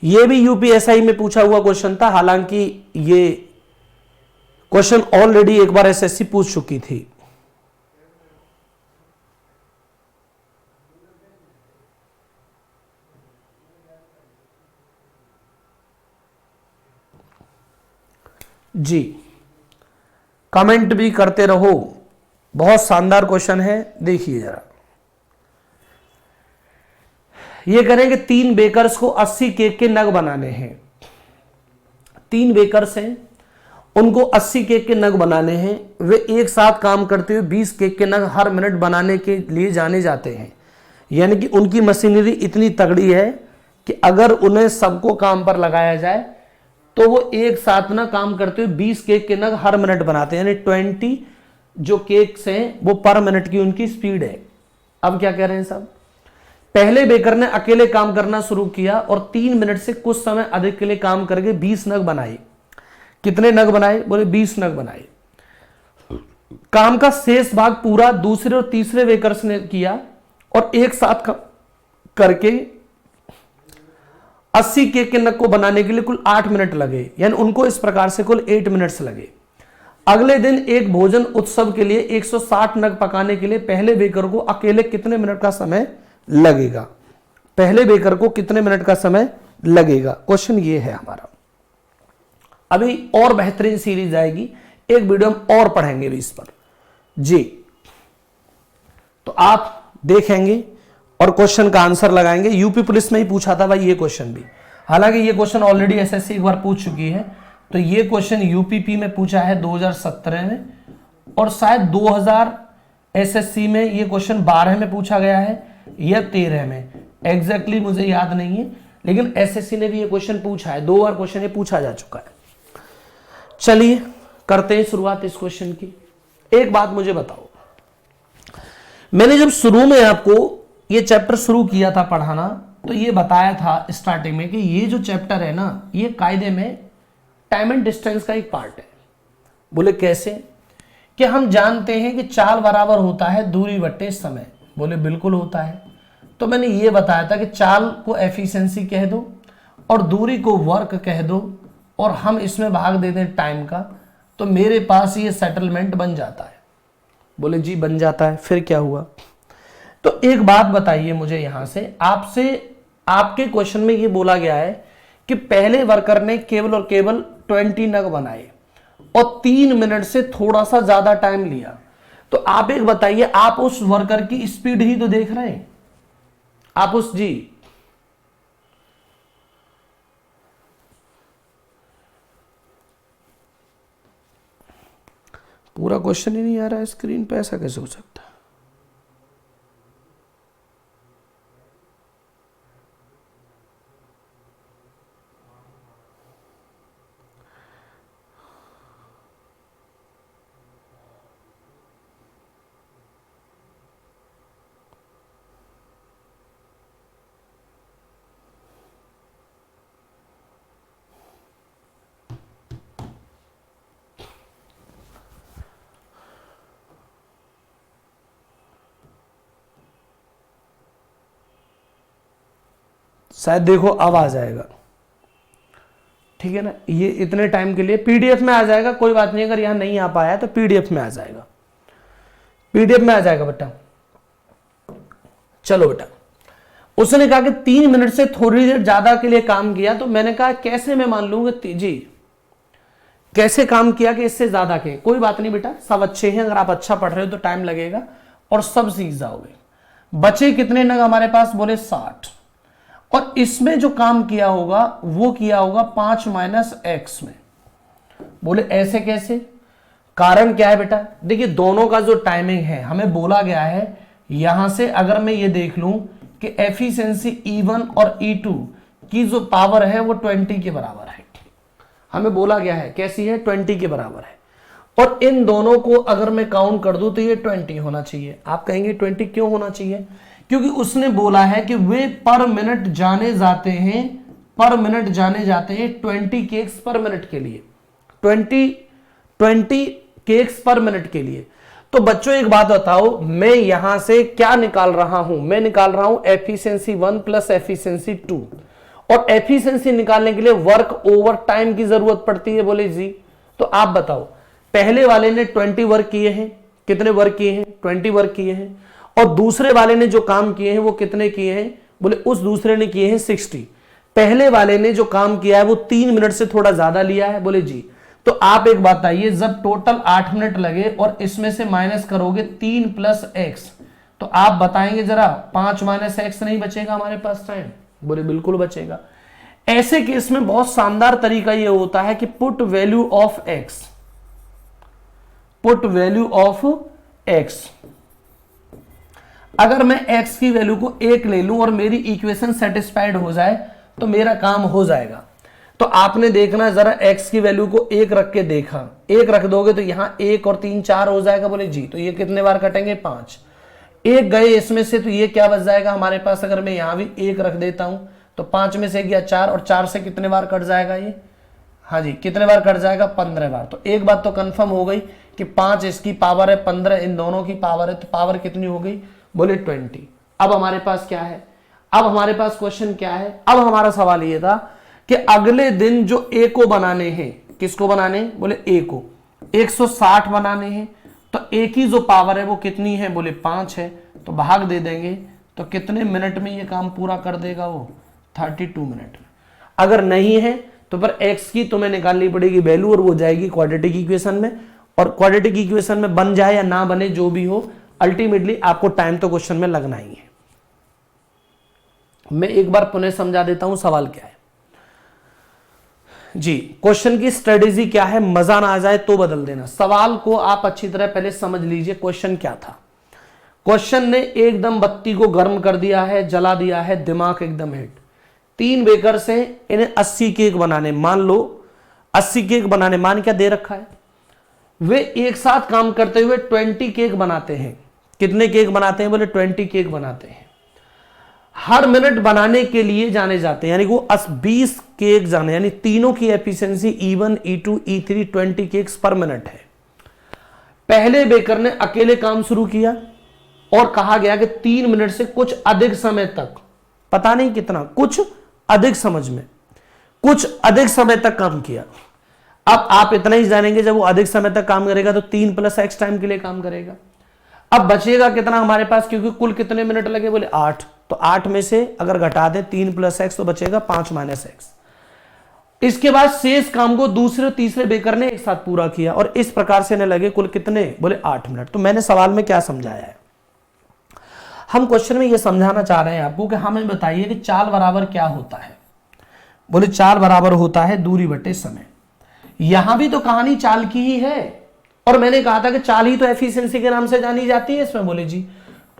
ये भी यूपीएसआई में पूछा हुआ क्वेश्चन था, हालांकि ये क्वेश्चन ऑलरेडी एक बार एसएससी पूछ चुकी थी। जी कमेंट भी करते रहो, बहुत शानदार क्वेश्चन है। देखिए जरा, ये करेंगे 3 बेकर्स को 80 केक के नग बनाने हैं। 3 बेकर्स हैं, उनको 80 केक के नग बनाने हैं। वे एक साथ काम करते हुए 20 केक के नग हर मिनट बनाने के लिए जाने जाते हैं। यानी कि उनकी मशीनरी इतनी तगड़ी है कि अगर उन्हें सबको काम पर लगाया जाए तो वो एक साथ ना काम करते हुए 20 केक के नग हर मिनट बनाते हैं। यानी 20 जो केक्स हैं वो पर मिनट की उनकी स्पीड है। अब क्या कह रहे हैं साहब? पहले बेकर ने अकेले काम करना शुरू किया और 3 मिनट से कुछ समय अधिक के लिए काम करके 20 नग बनाए। कितने नग बनाए? बोले 20 नग बनाए। काम का शेष भाग पूरा दूसरे और तीसरे बेकर्स ने किया और एक साथ करके 80 केक के नग को बनाने के लिए कुल 8 मिनट लगे। यानी उनको इस प्रकार से कुल 8 मिनट्स लगे। अगले दिन एक भोजन उत्सव के लिए 160 नग पकाने के लिए पहले बेकर को अकेले कितने मिनट का समय लगेगा? पहले बेकर को कितने मिनट का समय लगेगा, क्वेश्चन ये है हमारा। अभी और बेहतरीन सीरीज आएगी, एक वीडियो हम और पढ़ेंगे भी इस पर जी, तो आप देखेंगे और क्वेश्चन का आंसर लगाएंगे। यूपी पुलिस में ही पूछा था भाई ये क्वेश्चन भी, हालांकि ये क्वेश्चन ऑलरेडी एसएससी एक बार पूछ चुकी है, तो ये क्वेश्चन यूपीपी में पूछा है 2017 में, और शायद 2000 एसएससी में ये क्वेश्चन 12 में पूछा गया है या 13 में, एग्जैक्टली मुझे याद नहीं है, लेकिन एसएससी ने भी ये क्वेश्चन पूछा है, 2 बार क्वेश्चन ये पूछा जा चुका है। चलिए करते हैं शुरुआत इस क्वेश्चन की। एक बात मुझे बताओ, मैंने जब शुरू में आपको ये चैप्टर शुरू किया था पढ़ाना, तो ये बताया था स्टार्टिंग में कि ये जो चैप्टर है ना, ये कायदे में टाइम एंड डिस्टेंस का एक पार्ट है। बोले कैसे? कि हम जानते हैं कि चाल बराबर होता है दूरी बट्टे समय। बोले बिल्कुल होता है। तो मैंने ये बताया था कि चाल को एफिशिएंसी कह दो और दूरी को वर्क कह दो, और हम इसमें भाग दे दें टाइम का, तो मेरे पास ये सेटलमेंट बन जाता है। बोले जी बन जाता है, फिर क्या हुआ? तो एक बात बताइए मुझे यहां से, आपसे आपके क्वेश्चन में ये बोला गया है कि पहले वर्कर ने केवल और केवल 20 नग बनाए और 3 मिनट से थोड़ा सा ज्यादा टाइम लिया। तो आप एक बताइए, आप उस वर्कर की स्पीड ही तो देख रहे हैं, आप उस जी पूरा क्वेश्चन ही नहीं आ रहा है स्क्रीन पे, ऐसा कैसे हो सकता है? शायद देखो अब आ जाएगा, ठीक है ना? ये इतने टाइम के लिए पीडीएफ में आ जाएगा, कोई बात नहीं, अगर यहां नहीं आ पाया तो पीडीएफ में आ जाएगा, पीडीएफ में आ जाएगा बेटा। चलो बेटा, उसने कहा कि 3 मिनट से थोड़ी देर ज्यादा के लिए काम किया, तो मैंने कहा कैसे मैं मान लूंगा जी कैसे काम किया कि इससे ज्यादा के? कोई बात नहीं बेटा, सब अच्छे हैं, अगर आप अच्छा पढ़ रहे हो तो टाइम लगेगा और सब सीख जाओगे। बचे कितने नग हमारे पास? बोले 60, और इसमें जो काम किया होगा वो किया होगा 5 - x में। बोले ऐसे कैसे? कारण क्या है बेटा? देखिए दोनों का जो टाइमिंग है हमें बोला गया है, यहां से अगर मैं ये देख लूं कि एफिशिएंसी E1 और E2 की जो पावर है वो 20 के बराबर है, हमें बोला गया है कैसी है? 20 के बराबर है। और इन दोनों को अगर मैं काउंट कर दूं तो ये 20 होना चाहिए। आप कहेंगे 20 क्यों होना चाहिए? क्योंकि उसने बोला है कि वे पर मिनट जाने जाते हैं, पर मिनट जाने जाते हैं 20 केक्स पर मिनट के लिए, 20 केक्स पर मिनट के लिए। तो बच्चों एक बात बताओ, मैं यहां से क्या निकाल रहा हूं? मैं निकाल रहा हूं एफिशिएंसी 1 प्लस एफिशिएंसी 2, और एफिशिएंसी निकालने के लिए वर्क ओवर टाइम की जरूरत पड़ती है। बोले जी, तो आप बताओ, पहले वाले ने 20 वर्क किए हैं, कितने वर्क किए हैं? 20 वर्क किए हैं, और दूसरे वाले ने जो काम किए हैं वो कितने किए हैं? बोले उस दूसरे ने किए हैं 60। पहले वाले ने जो काम किया है वो 3 मिनट से थोड़ा ज्यादा लिया है। बोले जी, तो आप एक बात बताइए, जब टोटल 8 मिनट लगे और इसमें से माइनस करोगे 3 + x, तो आप बताएंगे जरा 5 - x नहीं बचेगा हमारे पास टाइम? बोले बिल्कुल बचेगा। ऐसे केस में बहुत शानदार तरीका यह होता है कि put value of x, put value of x। अगर मैं x की वैल्यू को 1 ले लूं और मेरी इक्वेशन सेटिस्फाइड हो जाए तो मेरा काम हो जाएगा। तो आपने देखना जरा, x की वैल्यू को 1 रख के देखा, 1 रख दोगे तो यहां 1 और 3 4 हो जाएगा। बोले जी, तो ये कितने बार कटेंगे? 5। 1 गए इसमें से, तो ये क्या बच जाएगा हमारे पास? अगर मैं यहां भी 1 रख देता हूं तो 5 में से गया 4, और 4 से कितने बार कट जाएगा ये? हाँ जी, कितने बार कट जाएगा? 15 बार। तो एक बात तो कंफर्म हो गई कि 5 इसकी पावर है, 15 इन दोनों की पावर है, तो पावर कितनी हो गई? बोले 20। अब हमारे पास क्या है? अब हमारे पास क्वेश्चन क्या है? अब हमारा सवाल ये था कि अगले दिन जो ए को बनाने हैं, किसको बनाने? बोले ए को 160 बनाने हैं, तो ए की जो पावर है वो कितनी है? बोले 5 है, तो भाग दे देंगे तो कितने मिनट में ये काम पूरा कर देगा वो? 32 मिनट में। अगर नहीं है तो पर x की तुम्हें निकालनी पड़ेगी वैल्यू और वो जाएगी क्वाड्रेटिक इक्वेशन में, और क्वाड्रेटिक इक्वेशन में बन जाए या ना बने जो भी हो, अल्टीमेटली आपको टाइम तो क्वेश्चन में लगना ही है। मैं एक बार पुनः समझा देता हूं सवाल क्या है जी। क्वेश्चन की स्ट्रेटेजी क्या है, मजा ना आ जाए तो बदल देना। सवाल को आप अच्छी तरह पहले समझ लीजिए क्वेश्चन क्या था। क्वेश्चन ने एकदम बत्ती को गर्म कर दिया है, जला दिया है, दिमाग एकदम हिट। 3 बेकर से इन्हें 80 केक बनाने, मान लो 80 केक बनाने, मान क्या दे रखा है, वे एक साथ काम करते हुए 20 केक बनाते हैं। कितने केक बनाते हैं? बोले 20 केक बनाते हैं। हर मिनट बनाने के लिए जाने जाते हैं, यानी वो 20 केक जाने, यानी तीनों की efficiency E1, E2, E3 20 cakes पर मिनट है। पहले बेकर ने अकेले काम शुरू किया और कहा गया कि 3 मिनट से कुछ अधिक समय तक, पता नहीं कितना, कुछ अधिक समय तक काम किया। अब आप इतना ही जानेंगे, जब वो अधिक समय तक काम करेगा तो 3 + x टाइम के लिए काम करेगा। अब बचेगा कितना हमारे पास, क्योंकि कुल कितने मिनट लगे? बोले 8। तो 8 में से अगर घटा दें 3 + x तो बचेगा 5 - x। इसके बाद शेष काम को दूसरे और तीसरे बेकर ने एक साथ पूरा किया और इस प्रकार से लगे कुल कितने? बोले 8 मिनट। तो मैंने सवाल में क्या समझाया है, हम क्वेश्चन में यह समझाना चाह रहे हैं आपको कि हमें बताइए कि चाल बराबर क्या होता है। बोले चाल बराबर होता है दूरी बटे समय। यहां भी तो कहानी चाल की ही है, और मैंने कहा था कि चाल ही तो एफिशिएंसी के नाम से जानी जाती है इसमें। बोले जी।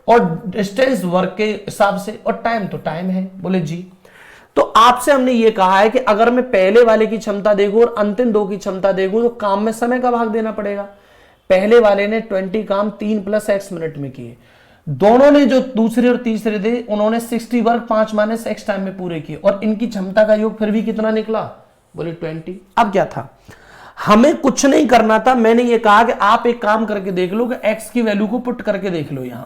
और डिस्टेंस वर्क के हिसाब से, और टाइम तो टाइम है। बोले जी। तो आपसे हमने ये कहा है कि अगर मैं पहले वाले की क्षमता देखूं और अंतिम 2 की क्षमता देखूं तो काम में समय का भाग देना पड़ेगा। पहले वाले ने 20 काम 3 + x मिनट में किए, दोनों ने जो दूसरे और तीसरे थे उन्होंने 60 वर्क 5 - x टाइम में पूरे किए, और इनकी क्षमता का योग फिर भी कितना निकला? बोले 20। अब क्या था, हमें कुछ नहीं करना था। मैंने ये कहा कि आप एक काम करके देख लो कि x की वैल्यू को पुट करके देख लो। यहां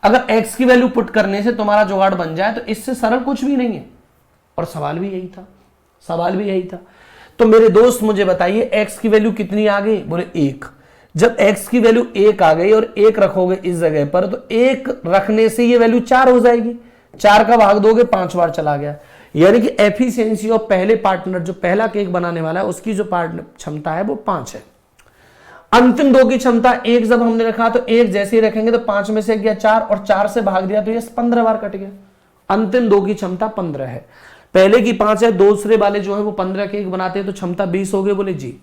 अगर x की वैल्यू पुट करने से तुम्हारा जुगाड़ बन जाए तो इससे सरल कुछ भी नहीं है। और सवाल भी यही था। तो मेरे दोस्त मुझे बताइए x की वैल्यू कितनी आ गई? बोले 1। जब x की वैल्यू 1 आ गई और 1 रखोगे इस जगह पर, तो 1 रखने से ये वैल्यू 4 हो जाएगी। 4 का भाग दोगे 5 बार चला गया, यानी कि एफिशिएंसी ऑफ पहले पार्टनर, जो पहला केक बनाने वाला है, उसकी जो पार्टनर क्षमता है वो 5 है। अंतिम 2 की क्षमता 1 जब हमने रखा तो 1 जैसे ही रखेंगे तो 5 में से गया 4, और 4 से भाग दिया तो ये 15 बार कट गया। अंतिम 2 की क्षमता 15 है, पहले की 5 है। दूसरे वाले जो है वो 15 केक बनाते हैं तो क्षमता 20 हो गई। बोले जी।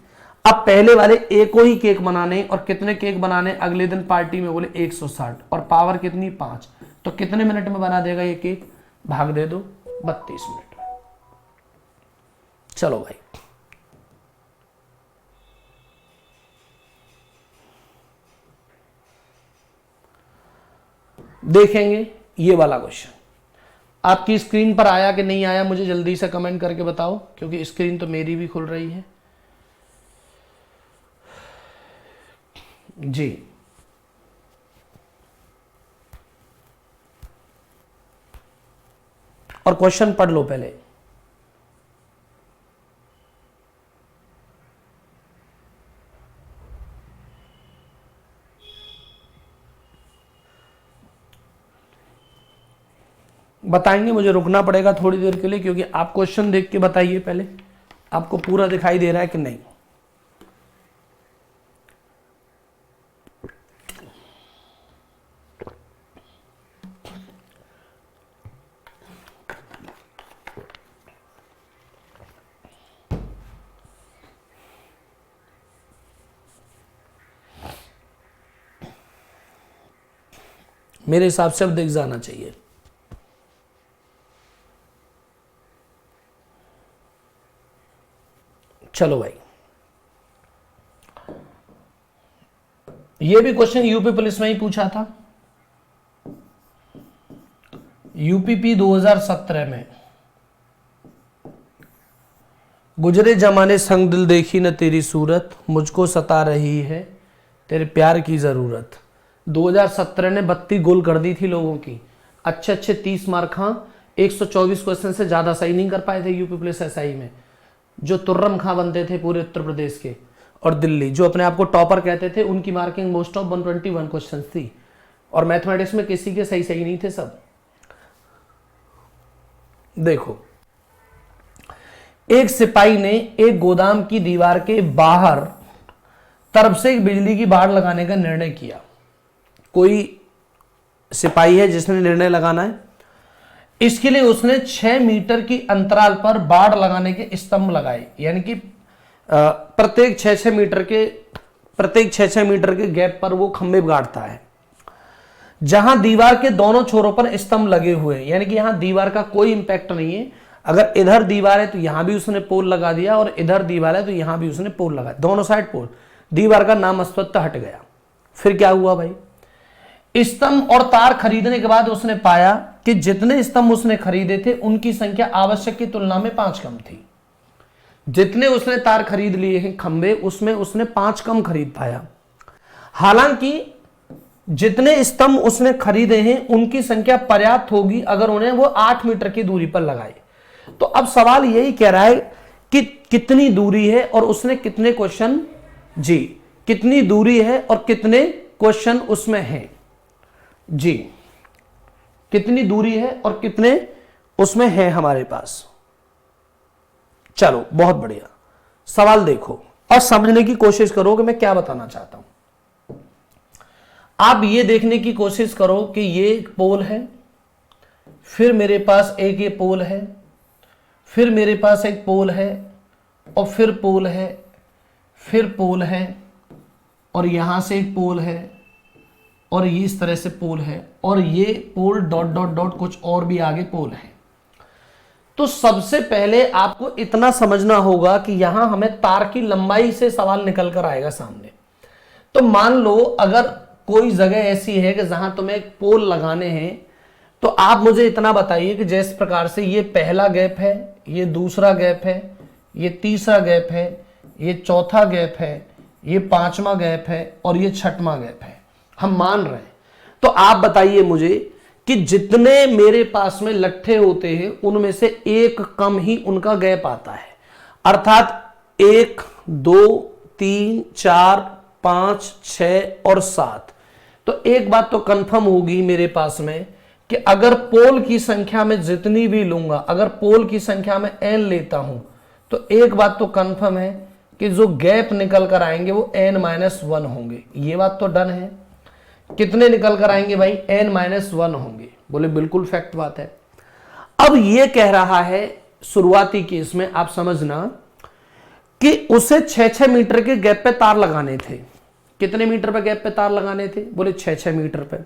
अब पहले वाले एक को ही केक बनाने, और कितने केक बनाने अगले दिन पार्टी में? बोले 160, और पावर कितनी? 5। तो कितने मिनट में बना देगा ये केक? भाग दे दो 32 मिनट में। चलो भाई, देखेंगे ये वाला क्वेश्चन। आपकी स्क्रीन पर आया कि नहीं आया मुझे जल्दी से कमेंट करके बताओ, क्योंकि स्क्रीन तो मेरी भी खुल रही है जी। और क्वेश्चन पढ़ लो पहले। बताएंगे, मुझे रुकना पड़ेगा थोड़ी देर के लिए, क्योंकि आप क्वेश्चन देख के बताइए पहले आपको पूरा दिखाई दे रहा है कि नहीं। मेरे हिसाब से अब दिख जाना चाहिए। चलो भाई, ये भी क्वेश्चन यूपी पुलिस में ही पूछा था, यूपीपी 2017 में। गुजरे जमाने संग दिल देखी न तेरी सूरत, मुझको सता रही है तेरे प्यार की जरूरत। 2017 ने 32 गोल कर दी थी लोगों की। अच्छे 30 मार्क। हाँ, 124 क्वेश्चन से ज्यादा सही नहीं कर पाए थे यूपी पुलिस एसआई में। जो तुर्रम खां बनते थे पूरे उत्तर प्रदेश के और दिल्ली, जो अपने आप को टॉपर कहते थे, उनकी मार्किंग मोस्ट ऑफ 121 क्वेश्चन थी। और मैथमेटिक्स में किसी के सही नहीं थे सब। देखो, एक सिपाही ने एक गोदाम की दीवार के बाहर तरफ से एक बिजली की बाड़ लगाने का निर्णय किया। कोई सिपाही है जिसने निर्णय लगाना है, इसके लिए उसने 6 मीटर की अंतराल पर बाड़ लगाने के स्तंभ लगाए, यानी कि प्रत्येक 6-6 मीटर के गैप पर वो खंभे गाड़ता है, जहां दीवार के दोनों छोरों पर स्तंभ लगे हुए हैं, यानी कि यहां दीवार का कोई इंपैक्ट नहीं है। अगर इधर दीवार है तो यहां भी उसने पोल लगा दिया, और इधर दीवार है तो यहां भी उसने पोल लगा, दोनों साइड पोल। दीवार का नाम अस्तित्व हट गया। फिर क्या हुआ भाई, स्तंभ और तार खरीदने के बाद उसने पाया कि जितने स्तंभ उसने खरीदे थे उनकी संख्या आवश्यक की तुलना में 5 कम थी। जितने उसने तार खरीद लिए हैं खंबे, उसमें उसने 5 कम खरीद पाया। हालांकि जितने स्तंभ उसने खरीदे हैं उनकी संख्या पर्याप्त होगी अगर उन्हें वो 8 मीटर की दूरी पर लगाए। तो अब सवाल यही कह रहा है कि कितनी दूरी है और उसने कितने क्वेश्चन, जी कितनी दूरी है और कितने क्वेश्चन उसमें हैं, जी कितनी दूरी है और कितने उसमें है हमारे पास। चलो बहुत बढ़िया, सवाल देखो और समझने की कोशिश करो कि मैं क्या बताना चाहता हूं। आप ये देखने की कोशिश करो कि ये एक पोल है, फिर मेरे पास एक ये पोल है, फिर मेरे पास एक पोल है, और फिर पोल है, फिर पोल है, और यहां से एक पोल है, और ये इस तरह से पोल है, और ये पोल डॉट डॉट डॉट कुछ और भी आगे पोल है। तो सबसे पहले आपको इतना समझना होगा कि यहां हमें तार की लंबाई से सवाल निकल कर आएगा सामने। तो मान लो अगर कोई जगह ऐसी है कि जहां तुम्हें एक पोल लगाने हैं, तो आप मुझे इतना बताइए कि जिस प्रकार से ये पहला गैप है, ये दूसरा गैप है, ये तीसरा गैप है, ये चौथा गैप है, ये 5वां गैप है, और ये 6वां गैप है, हम मान रहे हैं। तो आप बताइए मुझे कि जितने मेरे पास में लट्ठे होते हैं उनमें से एक कम ही उनका गैप आता है, अर्थात 1 2 3 4 5 6 और 7। तो एक बात तो कंफर्म होगी मेरे पास में कि अगर पोल की संख्या में जितनी भी लूंगा, अगर पोल की संख्या में n लेता हूं, तो एक बात तो कंफर्म है कि जो गैप निकल कर आएंगे वो n-1 होंगे। ये बात तो डन है। कितने निकल कर आएंगे भाई, n-1 होंगे। बोले बिल्कुल फैक्ट बात है। अब ये कह रहा है शुरुआती केस में, आप समझना कि उसे 6-6 मीटर के गैप पे तार लगाने थे। कितने मीटर पे गैप पे तार लगाने थे, बोले 6-6 मीटर पे।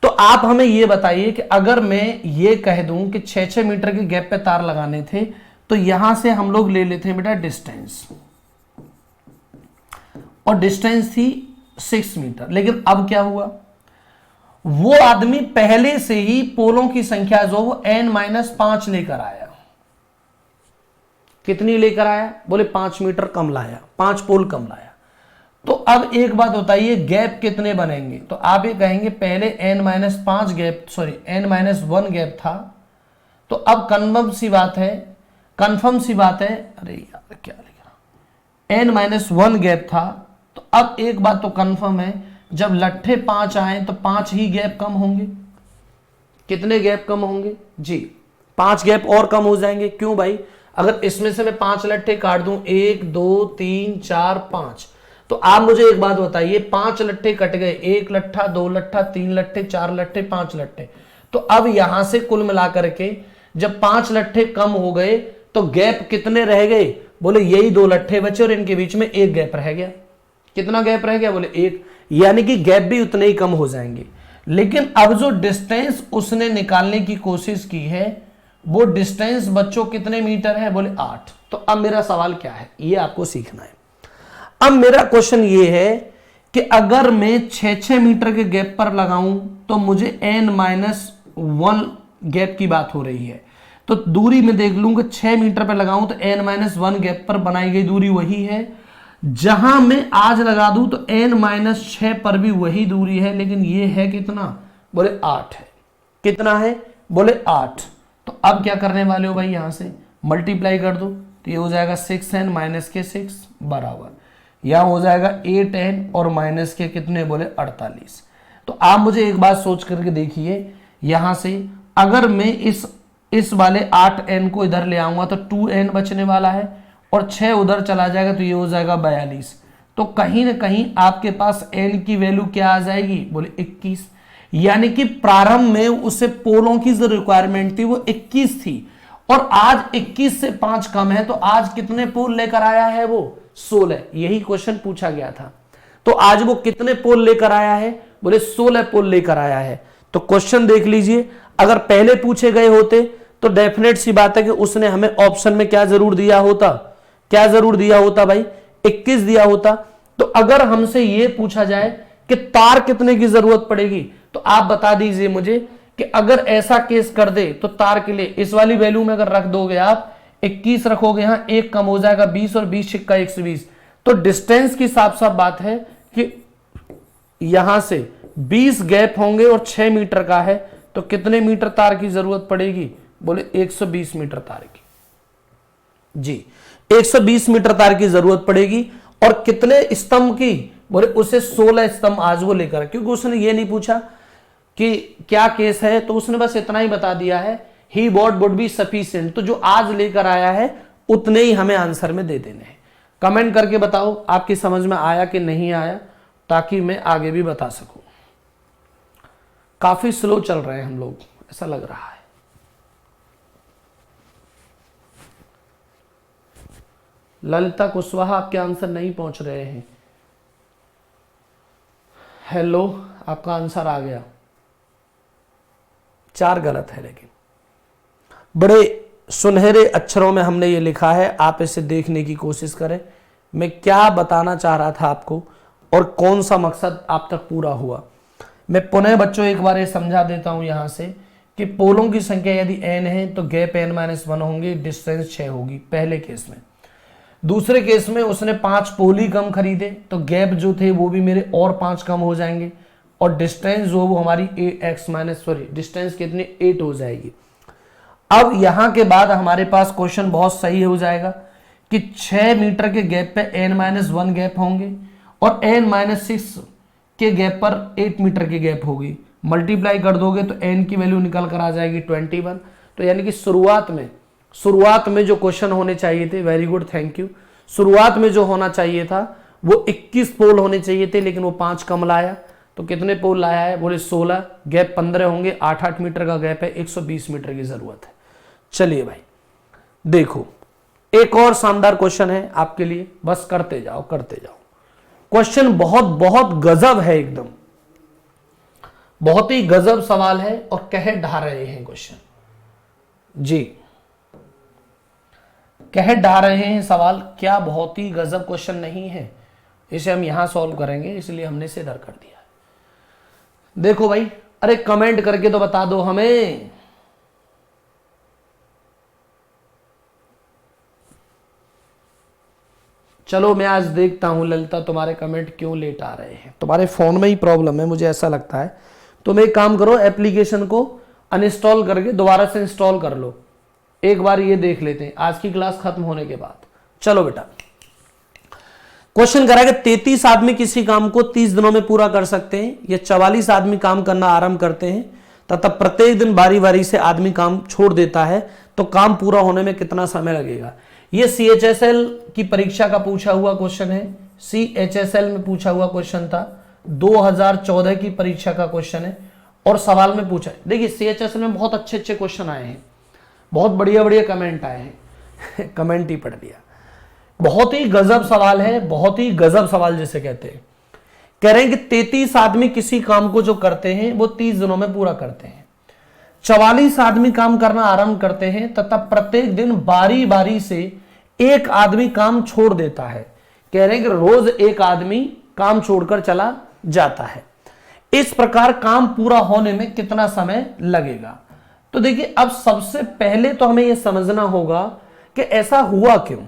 तो आप हमें ये बताइए कि अगर मैं ये कह दूं कि 6-6 मीटर के गैप पे तार लगाने थे, तो यहां से हम लोग ले लेते हैं बेटा डिस्टेंस, और डिस्टेंस थी 6 मीटर। लेकिन अब क्या हुआ, वो आदमी पहले से ही पोलों की संख्या जो वो n-5 लेकर आया। कितनी लेकर आया, बोले 5 मीटर कम लाया, 5 पोल कम लाया। तो अब एक बात बताइए, गैप कितने बनेंगे। तो आप ये कहेंगे पहले n-1 गैप था, तो अब कन्फर्म सी बात है, अरे यार क्या लिखा, n-1 गैप था। तो अब एक बात तो कंफर्म है, जब लट्ठे 5 आए तो 5 ही गैप कम होंगे। कितने गैप कम होंगे जी, 5 गैप और कम हो जाएंगे। क्यों भाई, अगर इसमें से मैं 5 लट्ठे काट दूं, 1 2 3 4 5, तो आप मुझे एक बात बताइए, 5 लट्ठे कट गए, 1 लट्ठा 2 लट्ठा 3 लट्ठे 4 लट्ठे 5 लट्ठे। तो अब यहां से कुल मिलाकर के जब 5 लट्ठे कम हो गए तो गैप कितने रह गए, बोले यही 2 लट्ठे बचे और इनके बीच में एक गैप रह गया। कितना गैप रह गया, बोले 1, यानी कि गैप भी उतने ही कम हो जाएंगे। लेकिन अब जो डिस्टेंस उसने निकालने की कोशिश की है, वो डिस्टेंस बच्चों कितने मीटर है, बोले 8। तो अब मेरा सवाल क्या है, ये आपको सीखना है। अब मेरा क्वेश्चन ये है कि अगर मैं 6-6 मीटर के गैप पर लगाऊं तो मुझे n-1 गैप की बात हो रही है। तो दूरी में देख लूंगा, 6 मीटर पर लगाऊं तो n-1 गैप पर बनाई गई दूरी वही है। जहां मैं आज लगा दूं तो n-6 पर भी वही दूरी है, लेकिन ये है कितना, बोले 8 है। कितना है, बोले 8। तो अब क्या करने वाले हो भाई, यहां से मल्टीप्लाई कर दो, तो ये हो जाएगा 6n-6 बराबर, यहां हो जाएगा 8n और माइनस के कितने, बोले 48। तो आप मुझे एक बात सोच करके देखिए, यहां से अगर मैं इस इस वाले 8n को इधर ले आऊंगा तो 2n बचने वाला है, और 6 उधर चला जाएगा तो ये हो जाएगा 42। तो कहीं ना कहीं आपके पास n की वैल्यू क्या आ जाएगी, बोले 21। यानी कि प्रारंभ में उसे पोलों की जो रिक्वायरमेंट थी वो 21 थी, और आज 21 से 5 कम है, तो आज कितने पोल लेकर आया है वो 16। यही क्वेश्चन पूछा गया था। तो आज वो कितने पोल लेकर आया है, बोले 16 पोल लेकर आया है। तो क्वेश्चन देख लीजिए, अगर पहले पूछे गए होते तो डेफिनेट सी बात है कि उसने हमें ऑप्शन में क्या जरूर दिया होता, क्या जरूर दिया होता भाई, 21 दिया होता। तो अगर हमसे यह पूछा जाए कि तार कितने की जरूरत पड़ेगी, तो आप बता दीजिए मुझे कि अगर ऐसा केस कर दे तो तार के लिए इस वाली वैल्यू में अगर रख दोगे आप, 21 रखोगे, यहां एक कम हो जाएगा 20 और 20 छिक्का 120। तो डिस्टेंस की साफ साफ बात है कि यहां से 20 गैप होंगे और 6 मीटर का है, तो कितने मीटर तार की जरूरत पड़ेगी, बोले 120 मीटर तार की। जी 120 मीटर तार की जरूरत पड़ेगी। और कितने स्तंभ की, बोले उसे 16 स्तंभ आज वो लेकर, क्योंकि उसने ये नहीं पूछा कि क्या केस है, तो उसने बस इतना ही बता दिया है, he bought would be sufficient. तो जो आज लेकर आया है उतने ही हमें आंसर में दे देने हैं। कमेंट करके बताओ आपकी समझ में आया कि नहीं आया, ताकि मैं आगे भी बता सकूं। काफी स्लो चल रहे हैं हम लोग, ऐसा लग रहा है। ललिता कुशवाहा, आपके आंसर नहीं पहुंच रहे हैं। हेलो, आपका आंसर आ गया, 4 गलत है, लेकिन बड़े सुनहरे अक्षरों में हमने ये लिखा है, आप इसे देखने की कोशिश करें। मैं क्या बताना चाह रहा था आपको और कौन सा मकसद आप तक पूरा हुआ। मैं पुनः बच्चों एक बार ये समझा देता हूं यहां से कि पोलों की संख्या यदि n है तो गैप n-1 होंगे, डिस्टेंस 6 होगी पहले केस में। दूसरे केस में उसने 5 पोल ही कम खरीदे, तो गैप जो थे वो भी मेरे और 5 कम हो जाएंगे, और डिस्टेंस जो वो हमारी डिस्टेंस कितनी 8 हो जाएगी। अब यहां के बाद हमारे पास क्वेश्चन बहुत सही हो जाएगा कि 6 मीटर के गैप पे n-1 गैप होंगे, और n-6 के गैप पर 8 मीटर की गैप होगी। मल्टीप्लाई कर दोगे तो n की वैल्यू निकल कर आ जाएगी 21। तो यानी कि शुरुआत में जो क्वेश्चन होने चाहिए थे, वेरी गुड, थैंक यू, शुरुआत में जो होना चाहिए था वो 21 पोल होने चाहिए थे, लेकिन वो 5 कम लाया। तो कितने पोल लाया है, बोले 16, गैप 15 होंगे, 8-8 मीटर का गैप है, 120 मीटर की जरूरत है। चलिए भाई देखो, एक और शानदार क्वेश्चन है आपके लिए, बस करते जाओ करते जाओ। क्वेश्चन बहुत बहुत गजब है, एकदम बहुत ही गजब सवाल है, और कह ढा रहे हैं क्वेश्चन, जी कह ढा रहे हैं सवाल। क्या बहुत ही गजब क्वेश्चन नहीं है, इसे हम यहां सॉल्व करेंगे, इसलिए हमने इसे इधर कर दिया है। देखो भाई, अरे कमेंट करके तो बता दो हमें। चलो मैं आज देखता हूं ललिता तुम्हारे कमेंट क्यों लेट आ रहे हैं, तुम्हारे फोन में ही प्रॉब्लम है, मुझे ऐसा लगता है। तुम एक काम करो, एप्लीकेशन को अनइंस्टॉल करके दोबारा से इंस्टॉल कर लो, एक बार ये देख लेते हैं आज की क्लास खत्म होने के बाद। चलो बेटा, क्वेश्चन करा कि 33 आदमी किसी काम को 30 दिनों में पूरा कर सकते हैं, या 44 आदमी काम करना आरंभ करते हैं तथा प्रत्येक दिन बारी बारी से आदमी काम छोड़ देता है, तो काम पूरा होने में कितना समय लगेगा। यह CHSL की परीक्षा का पूछा हुआ क्वेश्चन है, CHSL में पूछा हुआ क्वेश्चन था, 2014 की परीक्षा का क्वेश्चन है, और सवाल में पूछा है। देखिए CHSL में बहुत अच्छे अच्छे क्वेश्चन आए हैं, बहुत बढ़िया बढ़िया कमेंट आए हैं कमेंट ही पढ़ दिया। बहुत ही गजब सवाल है, बहुत ही गजब सवाल जिसे कहते हैं। कह रहे हैं कि 33 आदमी किसी काम को जो करते हैं वो 30 दिनों में पूरा करते हैं, 44 आदमी काम करना आरंभ करते हैं तथा प्रत्येक दिन बारी बारी से एक आदमी काम छोड़ देता है। कह रहे हैं कि रोज एक आदमी काम छोड़कर चला जाता है, इस प्रकार काम पूरा होने में कितना समय लगेगा। तो देखिए, अब सबसे पहले तो हमें यह समझना होगा कि ऐसा हुआ क्यों।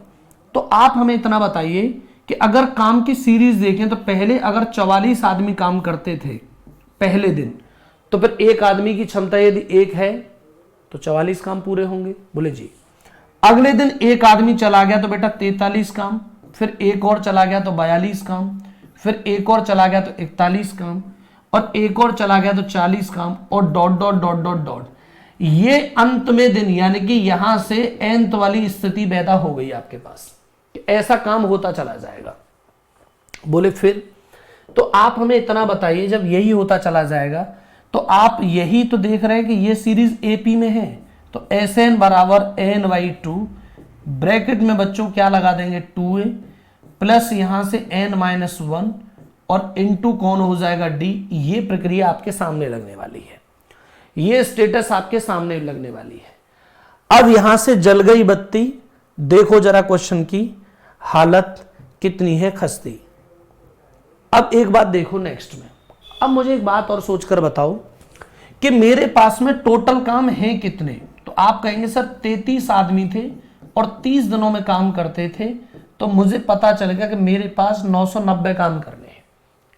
तो आप हमें इतना बताइए कि अगर काम की सीरीज देखें तो पहले अगर 44 आदमी काम करते थे पहले दिन, तो फिर एक आदमी की क्षमता यदि 1 है तो 44 काम पूरे होंगे, बोले जी। अगले दिन एक आदमी चला गया तो बेटा 43 काम, फिर एक और चला गया तो 42 काम, फिर एक और चला गया तो 41 काम, और एक और चला गया तो 40 काम, और dot dot dot dot dot. ये अंत में दिन यानी कि यहां से nth वाली स्थिति पैदा हो गई आपके पास, ऐसा काम होता चला जाएगा। बोले फिर, तो आप हमें इतना बताइए, जब यही होता चला जाएगा तो आप यही तो देख रहे हैं कि ये सीरीज एपी में है, तो एस एन बराबर एन बाई टू, ब्रैकेट में बच्चों क्या लगा देंगे 2a प्लस यहां से n माइनस 1 और इनटू कौन हो जाएगा d। ये प्रक्रिया आपके सामने लगने वाली है, ये स्टेटस आपके सामने लगने वाली है। अब यहां से जल गई बत्ती, देखो जरा क्वेश्चन की हालत कितनी है खस्ती। अब एक बात देखो नेक्स्ट में, अब मुझे एक बात और सोचकर बताओ कि मेरे पास में टोटल काम है कितने। तो आप कहेंगे सर 33 आदमी थे और 30 दिनों में काम करते थे, तो मुझे पता चलेगा कि मेरे पास 990 काम करने हैं।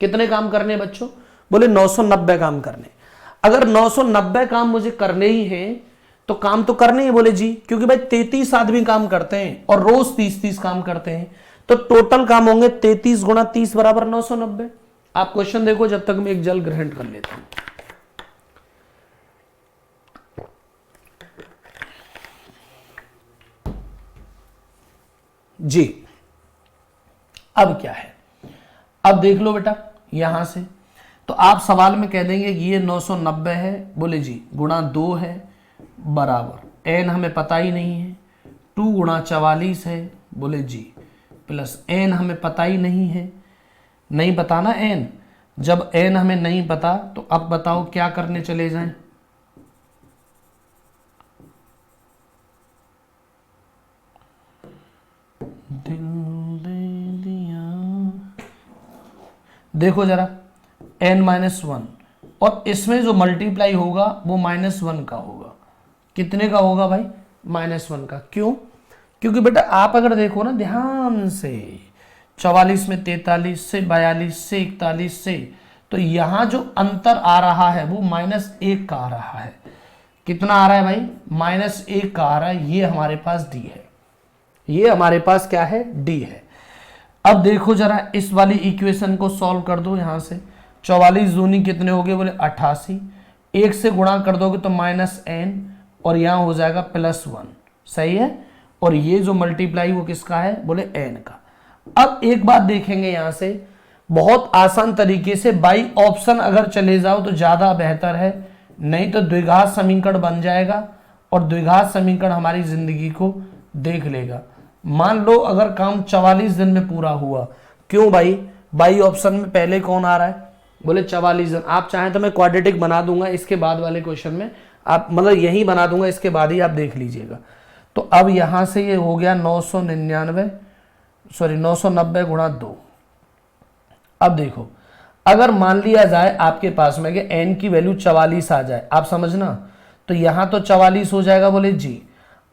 कितने काम करने हैं बच्चों? बोले 990 काम करने। अगर 990 काम मुझे करने ही हैं तो काम तो करने ही, बोले जी, क्योंकि भाई 33 आदमी काम करते हैं और रोज 30-30 काम करते हैं, तो टोटल काम होंगे 33 गुणा 30 बराबर 990। आप क्वेश्चन देखो जब तक मैं एक जल ग्रहण कर लेता हूं। जी अब क्या है, अब देख लो बेटा यहां से, तो आप सवाल में कह देंगे कि ये 990 है, बोले जी, गुणा 2 है बराबर n हमें पता ही नहीं है, 2 गुणा 44 है, बोले जी, प्लस n हमें पता ही नहीं है, नहीं पता ना n। जब n हमें नहीं पता तो अब बताओ क्या करने चले जाएं। दिल दे दिया, देखो जरा n माइनस 1 और इसमें जो मल्टीप्लाई होगा वो -1 का होगा। कितने का होगा भाई? -1 का। क्यों? क्योंकि बेटा आप अगर देखो ना ध्यान से, 44 में 43 से 42 से 41 से, तो यहां जो अंतर आ रहा है वो -1 का आ रहा है। कितना आ रहा है भाई? -1 का आ रहा है। ये हमारे पास डी है, ये हमारे पास क्या है? डी है। अब देखो जरा इस वाली इक्वेशन को सॉल्व कर दो। यहां से 44 दूनी कितने हो गए? बोले 88, 1 से गुणा कर दोगे तो -n और यहां हो जाएगा +1। सही है। और ये जो मल्टीप्लाई वो किसका है? बोले n का। अब एक बात देखेंगे यहां से, बहुत आसान तरीके से बाई ऑप्शन अगर चले जाओ तो ज्यादा बेहतर है, नहीं तो द्विघात समीकरण बन जाएगा और द्विघात समीकरण हमारी जिंदगी को देख लेगा। मान लो अगर काम 44 दिन में पूरा हुआ, क्यों भाई? बाई ऑप्शन में पहले कौन आ रहा है? बोले 44 दिन। आप चाहें तो मैं क्वाड्रेटिक बना दूंगा इसके बाद वाले क्वेश्चन में, आप मतलब यही बना दूंगा, इसके बाद ही आप देख लीजिएगा। तो अब यहां से ये हो गया 990 गुणा 2। अब देखो अगर मान लिया जाए आपके पास में कि n की वैल्यू 44 आ जाए, आप समझना, तो यहां तो 44 हो जाएगा, बोले जी,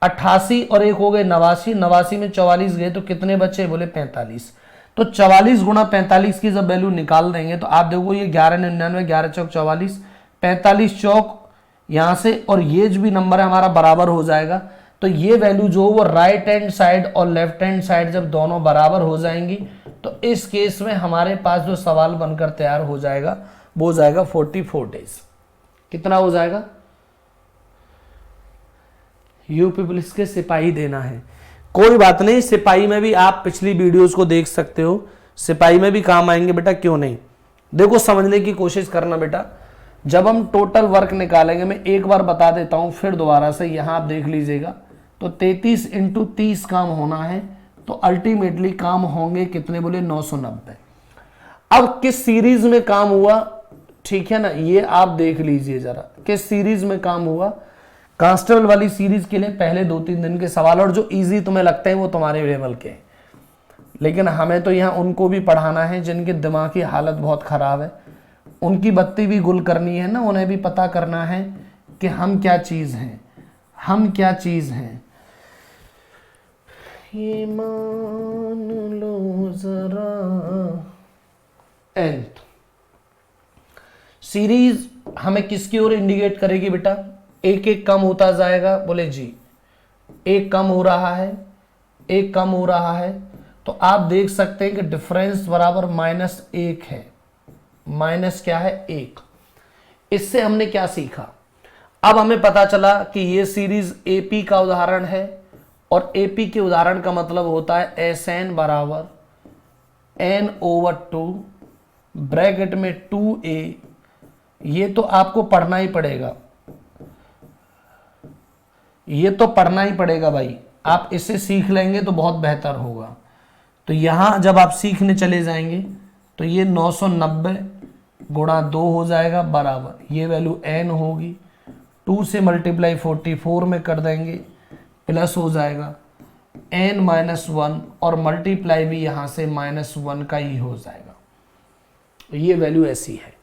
88 और एक हो गए 89, 89 में 44 गए तो कितने बचे? बोले 45। तो 44 गुणा 45 की जब वैल्यू निकाल देंगे तो आप देखो ये 1199, 11 चौक 44, 45 चौक यहां से, और ये जो भी नंबर है हमारा बराबर हो जाएगा। तो ये वैल्यू जो वो राइट हैंड साइड और लेफ्ट हैंड साइड जब दोनों बराबर हो जाएंगी तो इस केस में हमारे पास जो सवाल बनकर तैयार हो जाएगा वो हो जाएगा 44 डेज। कितना हो जाएगा? यूपी पुलिस के सिपाही देना है। कोई बात नहीं, सिपाही में भी आप पिछली वीडियोस को देख सकते हो, सिपाही में भी काम आएंगे बेटा, क्यों नहीं। देखो समझने की कोशिश करना बेटा, जब हम टोटल वर्क निकालेंगे, मैं एक बार बता देता हूं फिर दोबारा से, यहां आप देख लीजिएगा, तो 33 × 30 काम होना है, तो अल्टीमेटली काम होंगे कितने? बोले 990। अब किस सीरीज में काम हुआ, ठीक है ना, ये आप देख लीजिए जरा, किस सीरीज में काम हुआ। कांस्टेबल वाली सीरीज के लिए पहले 2-3 दिन के सवाल, और जो इजी तुम्हें लगते हैं वो तुम्हारे लेवल के हैं, लेकिन हमें तो यहाँ उनको भी पढ़ाना है जिनके दिमाग की हालत बहुत खराब है, उनकी बत्ती भी गुल करनी है ना, उन्हें भी पता करना है कि हम क्या चीज हैं, हम क्या चीज हैं। ये मान लो जरा, एंड सीरीज हमें किसकी ओर इंडिकेट करेगी बेटा? एक एक कम होता जाएगा, बोले जी, एक कम हो रहा है, एक कम हो रहा है, तो आप देख सकते हैं कि डिफरेंस बराबर -1 है। माइनस क्या है? 1। इससे हमने क्या सीखा? अब हमें पता चला कि ये सीरीज एपी का उदाहरण है, और एपी के उदाहरण का मतलब होता है एस एन बराबर n/2 ब्रैकेट में 2a। ये तो आपको पढ़ना ही पड़ेगा, ये तो पढ़ना ही पड़ेगा भाई, आप इसे सीख लेंगे तो बहुत बेहतर होगा। तो यहां जब आप सीखने चले जाएंगे तो ये 990 गुणा 2 हो जाएगा बराबर, ये वैल्यू n होगी, 2 से मल्टीप्लाई 44 में कर देंगे, प्लस हो जाएगा n-1, और मल्टीप्लाई भी यहां से -1 का ही हो जाएगा। ये वैल्यू ऐसी है।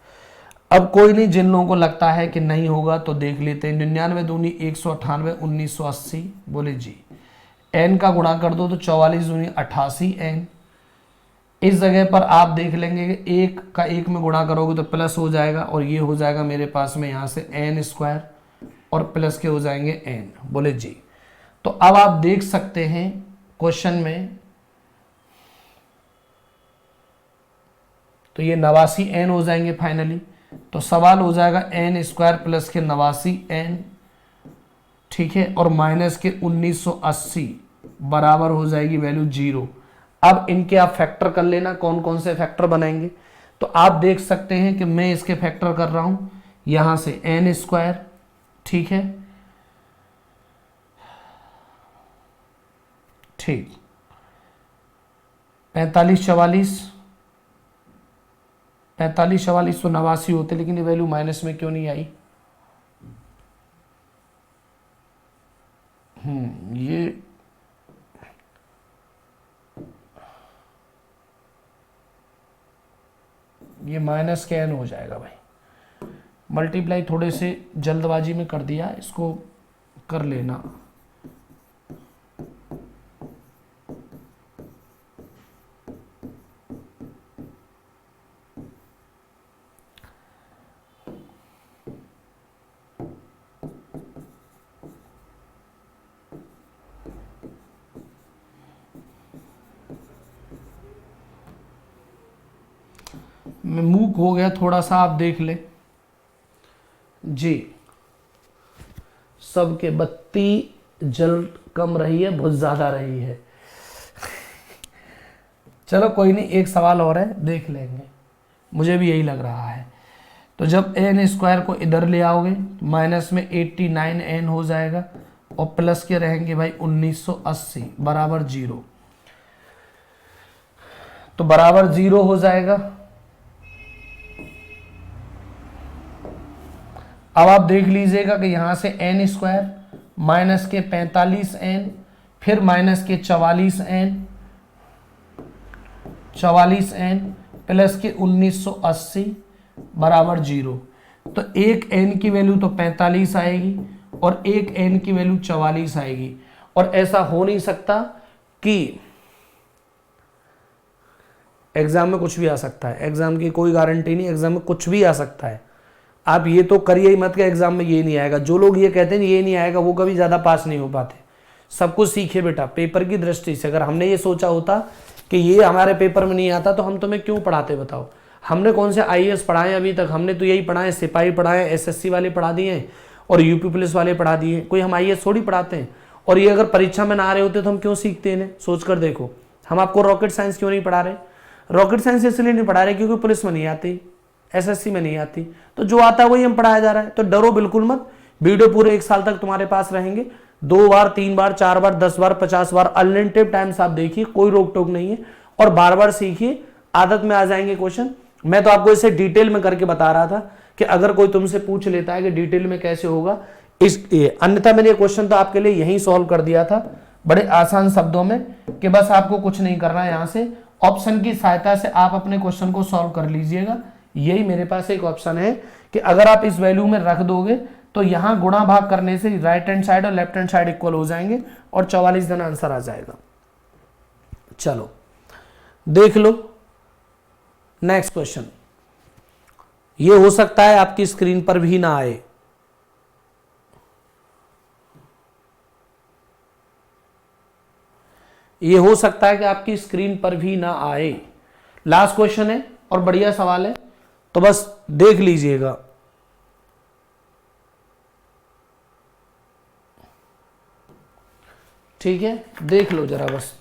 अब कोई नहीं, जिन लोगों को लगता है कि नहीं होगा तो देख लेते हैं। 99 दूनी 198, 1980, बोले जी। n का गुणा कर दो तो 44 दूनी 88 n। इस जगह पर आप देख लेंगे कि 1 का 1 में गुणा करोगे तो प्लस हो जाएगा, और ये हो जाएगा मेरे पास में यहाँ से n² और प्लस के हो जाएंगे n, बोले जी। तो अब आप देख सकते हैं क्वेश्चन में, तो ये 89 n हो जाएंगे फाइनली। तो सवाल हो जाएगा n² प्लस के 89 n, ठीक है, और माइनस के 1980 बराबर हो जाएगी वैल्यू 0। अब इनके आप फैक्टर कर लेना, कौन कौन से फैक्टर बनाएंगे। तो आप देख सकते हैं कि मैं इसके फैक्टर कर रहा हूं यहां से n², ठीक है, ठीक, 45 44 तो 89 होते, लेकिन ये वैल्यू माइनस में क्यों नहीं आई। ये माइनस के n हो जाएगा भाई, मल्टीप्लाई थोड़े से जल्दबाजी में कर दिया, इसको कर लेना। मैं मूक हो गया थोड़ा सा, आप देख ले जी। सबके बत्ती जल कम रही है, बहुत ज्यादा रही है। चलो कोई नहीं, एक सवाल और है, देख लेंगे, मुझे भी यही लग रहा है। तो जब n² को इधर ले आओगे माइनस में 89 n हो जाएगा, और प्लस के रहेंगे भाई 1980 बराबर 0। तो बराबर 0 हो जाएगा। अब आप देख लीजिएगा कि यहां से n² माइनस के 45 n, फिर माइनस के 44 n प्लस के 1980 बराबर 0। तो एक n की वैल्यू तो 45 आएगी और एक n की वैल्यू 44 आएगी। और ऐसा हो नहीं सकता कि एग्जाम में कुछ भी आ सकता है, एग्जाम की कोई गारंटी नहीं, एग्जाम में कुछ भी आ सकता है। आप ये तो करिए ही मत कि एग्जाम में ये नहीं आएगा। जो लोग ये कहते हैं ये नहीं आएगा वो कभी ज़्यादा पास नहीं हो पाते। सब कुछ सीखे बेटा पेपर की दृष्टि से। अगर हमने ये सोचा होता कि ये हमारे पेपर में नहीं आता तो हम तुम्हें क्यों पढ़ाते बताओ। हमने कौन से IAS पढ़ाए अभी तक, हमने तो यही पढ़ाए, सिपाही पढ़ाए, SSC वाले पढ़ा दिए और UP पुलिस वाले पढ़ा दिए। कोई हम IAS थोड़ी पढ़ाते हैं। और ये अगर परीक्षा में ना आ रहे होते तो हम क्यों सीखते इन्हें, सोच कर देखो। हम आपको रॉकेट साइंस क्यों नहीं पढ़ा रहे, रॉकेट साइंस इसलिए नहीं पढ़ा रहे क्योंकि पुलिस में नहीं आती, SSC में नहीं आती, तो जो आता है वही हम पढ़ाया जा रहा है। तो डरो बिल्कुल मत, वीडियो पूरे 1 साल तक तुम्हारे पास रहेंगे। 2 बार 3 बार 4 बार 10 बार 50 बार अनलिमिटेड टाइम्स आप देखिए, कोई रोक टोक नहीं है। और बार बार सीखिए, आदत में आ जाएंगे क्वेश्चन। मैं तो आपको इसे डिटेल में करके बता रहा था कि अगर कोई तुमसे पूछ लेता है कि डिटेल में कैसे होगा इस, अन्यथा मैंने ये क्वेश्चन तो आपके लिए यही सॉल्व कर दिया था बड़े आसान शब्दों में कि बस आपको कुछ नहीं करना है। यहां से ऑप्शन की सहायता से आप अपने क्वेश्चन को सॉल्व कर लीजिएगा। यही मेरे पास एक ऑप्शन है कि अगर आप इस वैल्यू में रख दोगे तो यहां गुणा भाग करने से राइट हैंड साइड और लेफ्ट हैंड साइड इक्वल हो जाएंगे और 44 दिन आंसर आ जाएगा। चलो देख लो नेक्स्ट क्वेश्चन। ये हो सकता है आपकी स्क्रीन पर भी ना आए, ये हो सकता है कि आपकी स्क्रीन पर भी ना आए। लास्ट क्वेश्चन है और बढ़िया सवाल है, तो बस देख लीजिएगा। ठीक है, देख लो जरा बस।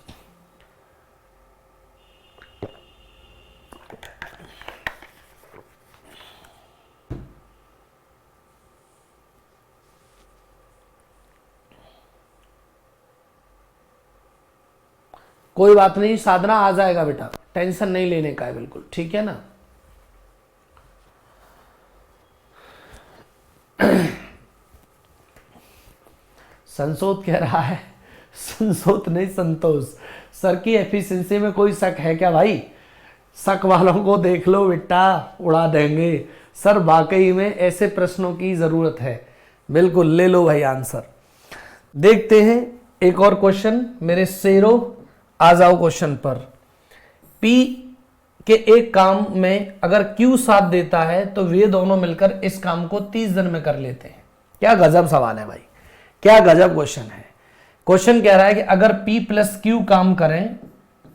कोई बात नहीं, साधना आ जाएगा बेटा, टेंशन नहीं लेने का है बिल्कुल, ठीक है ना। संसोध कह रहा है, संसोध नहीं संतोष, सर की एफिशिएंसी में कोई शक है क्या भाई? शक वालों को देख लो बेटा, उड़ा देंगे सर, वाकई में ऐसे प्रश्नों की जरूरत है। बिल्कुल ले लो भाई आंसर। देखते हैं एक और क्वेश्चन मेरे शेरों, आ जाओ क्वेश्चन पर। P के एक काम में अगर Q साथ देता है तो वे दोनों मिलकर इस काम को 30 दिन में कर लेते हैं। क्या गजब सवाल है भाई, क्या गजब क्वेश्चन है। क्वेश्चन कह रहा है कि अगर P प्लस Q काम करें,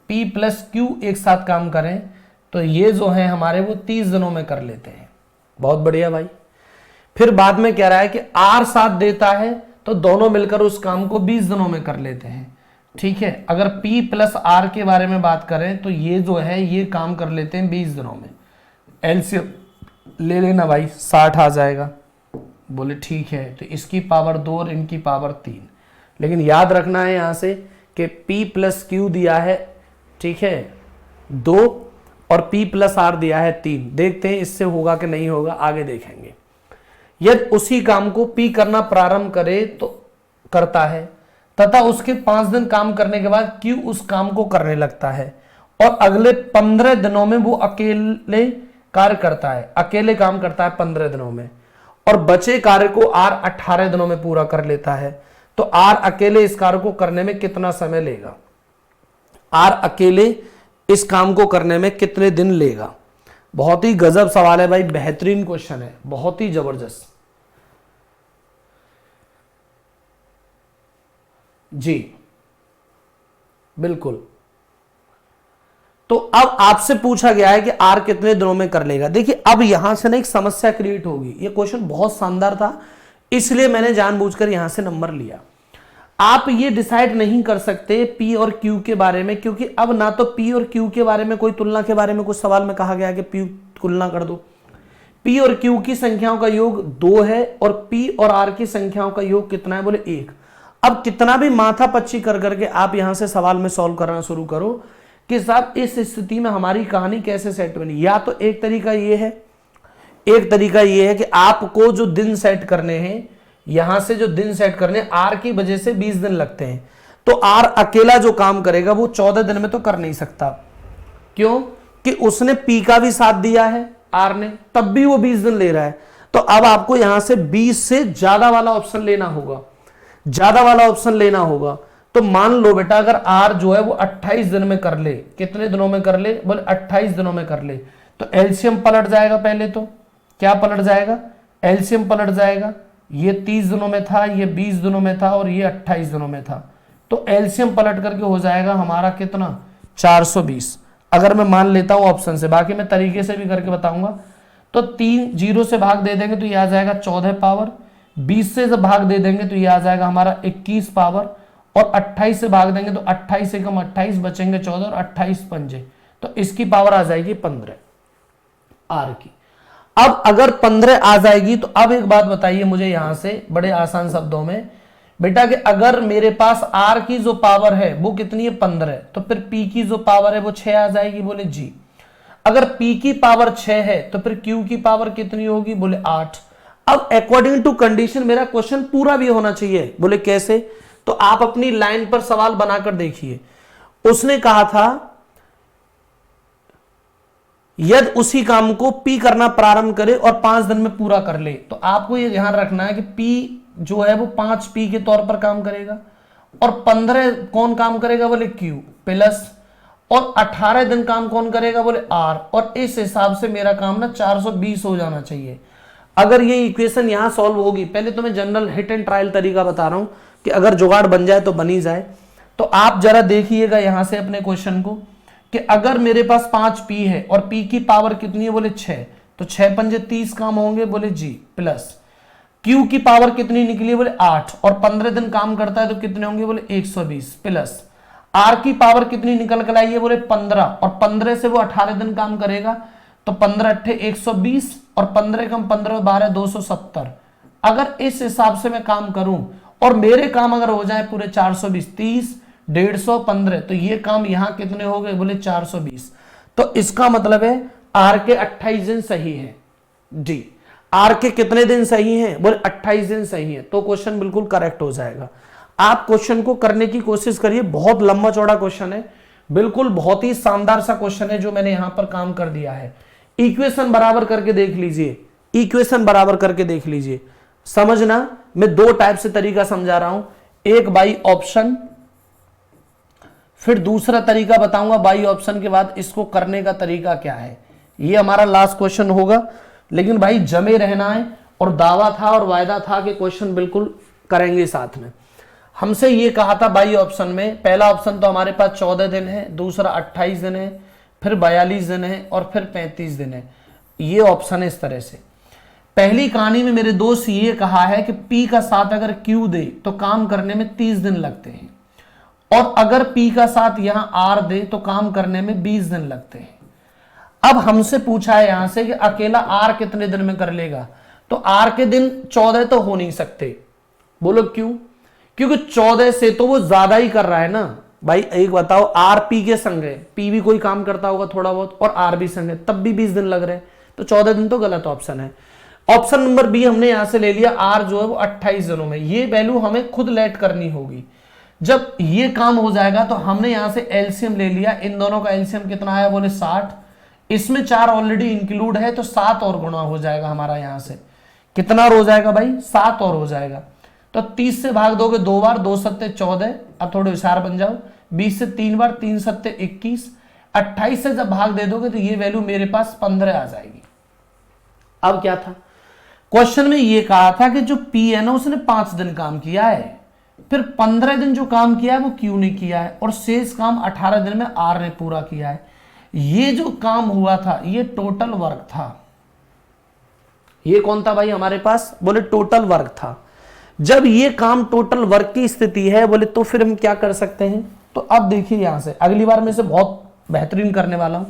P प्लस Q एक साथ काम करें तो ये जो है हमारे वो 30 दिनों में कर लेते हैं। बहुत बढ़िया भाई। फिर बाद में कह रहा है कि R साथ देता है तो दोनों मिलकर उस काम को 20 दिनों में कर लेते हैं। ठीक है, अगर P प्लस R के बारे में बात करें तो ये जो है ये काम कर लेते हैं 20 दिनों में। एलसीएम ले लेना भाई, 60 आ जाएगा। बोले ठीक है, तो इसकी पावर 2 और इनकी पावर 3। लेकिन याद रखना है यहां से कि P प्लस Q दिया है, ठीक है 2, और P प्लस R दिया है 3। देखते हैं इससे होगा कि नहीं होगा, आगे देखेंगे। यदि उसी काम को P करना प्रारंभ करे तो करता है तथा उसके 5 दिन काम करने के बाद Q उस काम को करने लगता है और अगले 15 दिनों में वो अकेले कार्य करता है, अकेले काम करता है 15 दिनों में, और बचे कार्य को R 18 दिनों में पूरा कर लेता है, तो R अकेले इस कार्य को करने में कितना समय लेगा? R अकेले इस काम को करने में कितने दिन लेगा? बहुत ही गजब सवाल है भाई, बेहतरीन क्वेश्चन है, बहुत ही जबरदस्त जी, बिल्कुल। तो अब आपसे पूछा गया है कि R कितने दिनों में कर लेगा। देखिए अब यहां से ना एक समस्या क्रिएट होगी। ये क्वेश्चन बहुत शानदार था, इसलिए मैंने जानबूझकर यहां से नंबर लिया। आप ये डिसाइड नहीं कर सकते P और Q के बारे में, क्योंकि अब ना तो P और Q के बारे में कोई तुलना के बारे में कुछ सवाल में कहा गया कि P तुलना कर दो। P और Q की संख्याओं का योग 2 है और P और R की संख्याओं का योग कितना है? बोले 1। अब कितना भी माथा पच्ची कर करके आप यहां से सवाल में सॉल्व करना शुरू करो कि साहब इस स्थिति में हमारी कहानी कैसे सेट बनी। या तो एक तरीका ये है, एक तरीका ये है कि आपको जो दिन सेट करने हैं, यहां से जो दिन सेट करने R की वजह से 20 दिन लगते हैं, तो R अकेला जो काम करेगा वो 14 दिन में तो कर नहीं सकता। क्यों? कि उसने P का भी साथ दिया है R ने, तब भी वो 20 दिन ले रहा है। तो अब आपको यहां से 20 से ज्यादा वाला ऑप्शन लेना होगा, ज्यादा वाला ऑप्शन लेना होगा। तो मान लो बेटा अगर R जो है वो 28 दिन में कर ले, कितने दिनों में कर ले? बोले 28 दिनों में कर ले, तो एलसीएम पलट जाएगा। पहले तो क्या पलट जाएगा? एलसीएम पलट जाएगा। ये 30 दिनों में था, ये 20 दिनों में था और ये 28 दिनों में था, तो एलसीएम पलट करके हो जाएगा हमारा कितना? 420। अगर मैं मान लेता हूं ऑप्शन से, बाकी मैं तरीके से भी करके बताऊंगा। तो 3 0 से भाग दे देंगे तो ये आ जाएगा 14 पावर, 20 से जब भाग दे देंगे तो ये आ जाएगा हमारा 21 पावर, और 28 से भाग देंगे तो 28 से कम 28 बचेंगे 14 और 28 पंजे, तो इसकी पावर आ जाएगी 15 R की। अब अगर 15 आ जाएगी तो अब एक बात बताइए मुझे यहां से बड़े आसान शब्दों में बेटा कि अगर मेरे पास R की जो पावर है वो कितनी है? 15, तो फिर P की जो पावर है वो 6 आ जाएगी। बोले जी। अगर P की पावर 6 है तो फिर Q की पावर कितनी होगी? बोले 8। अब अकॉर्डिंग टू कंडीशन मेरा क्वेश्चन पूरा भी होना चाहिए। बोले कैसे? तो आप अपनी लाइन पर सवाल बनाकर देखिए। उसने कहा था यदि उसी काम को P करना प्रारंभ करे और 5 दिन में पूरा कर ले, तो आपको यह ध्यान रखना है कि P जो है वो 5P के तौर पर काम करेगा और 15 कौन काम करेगा? बोले Q प्लस, और 18 दिन काम कौन करेगा? बोले R। और इस हिसाब से मेरा काम ना 420 हो जाना चाहिए। अगर ये इक्वेशन यहां सॉल्व होगी, पहले तो मैं जनरल हिट एंड ट्रायल तरीका बता रहा हूं कि अगर जुगाड़ बन जाए तो बनी जाए। तो आप जरा देखिएगा यहां से अपने क्वेश्चन को कि अगर मेरे पास 5P है और P की पावर कितनी है? बोले 6, तो 6 पंजे 30 काम होंगे। बोले जी। प्लस क्यू की पावर कितनी निकली है बोले 8, और 15 दिन काम करता है तो कितने होंगे बोले 120, प्लस आर की पावर कितनी निकल कर आई है बोले 15, और 15 से वो 18 दिन काम करेगा तो 15 अट्ठे 120, और 15 कम 15 12 270। अगर इस हिसाब से मैं काम करूं और मेरे काम अगर हो जाए पूरे 420, 30 150 15, तो ये काम यहां कितने हो गए बोले 420। तो इसका मतलब है आर के 28 दिन सही है। डी, आर के कितने दिन सही हैं बोले 28 दिन सही है, तो क्वेश्चन बिल्कुल करेक्ट हो जाएगा। आप क्वेश्चन को करने की कोशिश करिए, बहुत लंबा चौड़ा क्वेश्चन है, बिल्कुल बहुत ही शानदार सा क्वेश्चन है जो मैंने यहां पर काम कर दिया है। इक्वेशन बराबर करके देख लीजिए, इक्वेशन बराबर करके देख लीजिए। समझना, मैं दो टाइप से तरीका समझा रहा हूं, एक बाई ऑप्शन, फिर दूसरा तरीका बताऊंगा बाई ऑप्शन के बाद इसको करने का तरीका क्या है। ये हमारा लास्ट क्वेश्चन होगा, लेकिन भाई जमे रहना है, और दावा था और वायदा था कि क्वेश्चन बिल्कुल करेंगे साथ में। हमसे ये कहा था बाई ऑप्शन में, पहला ऑप्शन तो हमारे पास 14 दिन है, दूसरा 28 दिन है, फिर 42 दिन है, और फिर 35 दिन है। ये ऑप्शन है इस तरह से। पहली कहानी में मेरे दोस्त ये कहा है कि P का साथ अगर Q दे तो काम करने में 30 दिन लगते हैं, और अगर P का साथ यहां R दे तो काम करने में 20 दिन लगते हैं। अब हमसे पूछा है यहां से कि अकेला R कितने दिन में कर लेगा, तो R के दिन 14 तो हो नहीं सकते। बोलो क्यों? क्योंकि 14 से तो वो ज्यादा ही कर रहा है ना भाई। एक बताओ, R P के संग है, P भी कोई काम करता होगा थोड़ा बहुत, और R भी संग है, तब भी 20 दिन लग रहे हैं, तो 14 दिन तो गलत ऑप्शन है। ऑप्शन नंबर बी हमने यहां से ले लिया, R जो है वो 28 दिनों में। ये वैल्यू हमें खुद लेट करनी होगी। जब ये काम हो जाएगा तो हमने यहां से एलसीएम ले लिया, इन दोनों का एलसीएम कितना आया बोले 60, इसमें 4 ऑलरेडी इंक्लूड है तो 7 और गुणा हो जाएगा हमारा। यहां से कितना और हो जाएगा भाई 7 और हो जाएगा। तो 30 से भाग दोगे 2 बार, 2 सत्ते 14, अब थोड़े होशियार बन जाओ, 20 से 3 बार, 3 सत्ते 21, 28 से जब भाग दे दोगे तो ये वैल्यू मेरे पास 15 आ जाएगी। अब क्या था, क्वेश्चन में ये कहा था कि जो P है ना उसने 5 दिन काम किया है, फिर 15 दिन जो काम किया है वो Q ने किया है, और शेष काम 18 दिन में R ने पूरा किया है। ये जो काम हुआ था ये टोटल वर्क था। ये कौन था भाई हमारे पास बोले टोटल वर्क था। जब ये काम टोटल वर्क की स्थिति है बोले तो फिर हम क्या कर सकते हैं। तो अब देखिए यहां से अगली बार मैं से बहुत बेहतरीन करने वाला हूं।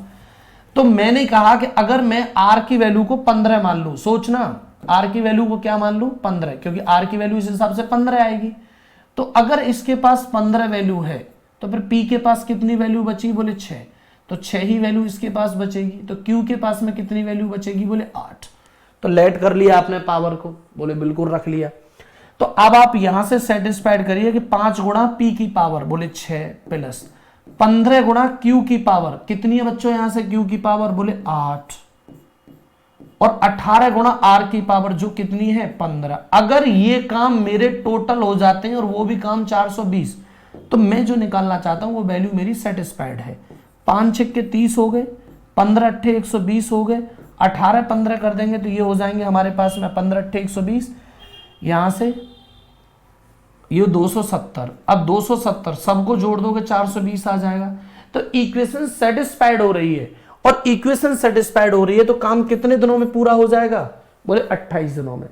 तो मैंने कहा कि अगर मैं R की वैल्यू को 15 मान लूं, सोचना R की वैल्यू को क्या मान लूं 15, क्योंकि R की वैल्यू इस हिसाब से 15 आएगी। तो अगर इसके पास 15 वैल्यू है तो फिर P के पास कितनी वैल्यू बची बोले 6, तो 6 ही वैल्यू इसके पास बचेगी। तो Q के पास में कितनी वैल्यू बचेगी बोले 8। तो लेट कर लिया आपने पावर को, बोले बिल्कुल रख लिया। तो अब आप यहां से सेटिस्फाइड करिए कि 5 गुणा P की पावर बोले 6 प्लस 15 गुणा Q की पावर कितनी है बच्चों, यहां से Q की पावर बोले 8, और 18 गुणा R की पावर जो कितनी है 15। अगर ये काम मेरे टोटल हो जाते हैं और वो भी काम 420, तो मैं जो निकालना चाहता हूं वो वैल्यू मेरी सेटिस्फाइड है। 5 छक्के 30 हो गए, 15 अट्ठे 120 हो गए, 18 15 कर देंगे तो ये हो जाएंगे हमारे पास में 15 अट्ठे 120, यहां से ये 270। अब 270 सबको जोड़ दोगे 420 आ जाएगा। तो इक्वेशन सेटिस्फाइड हो रही है, और इक्वेशन सेटिस्फाइड हो रही है तो काम कितने दिनों में पूरा हो जाएगा बोले 28 दिनों में।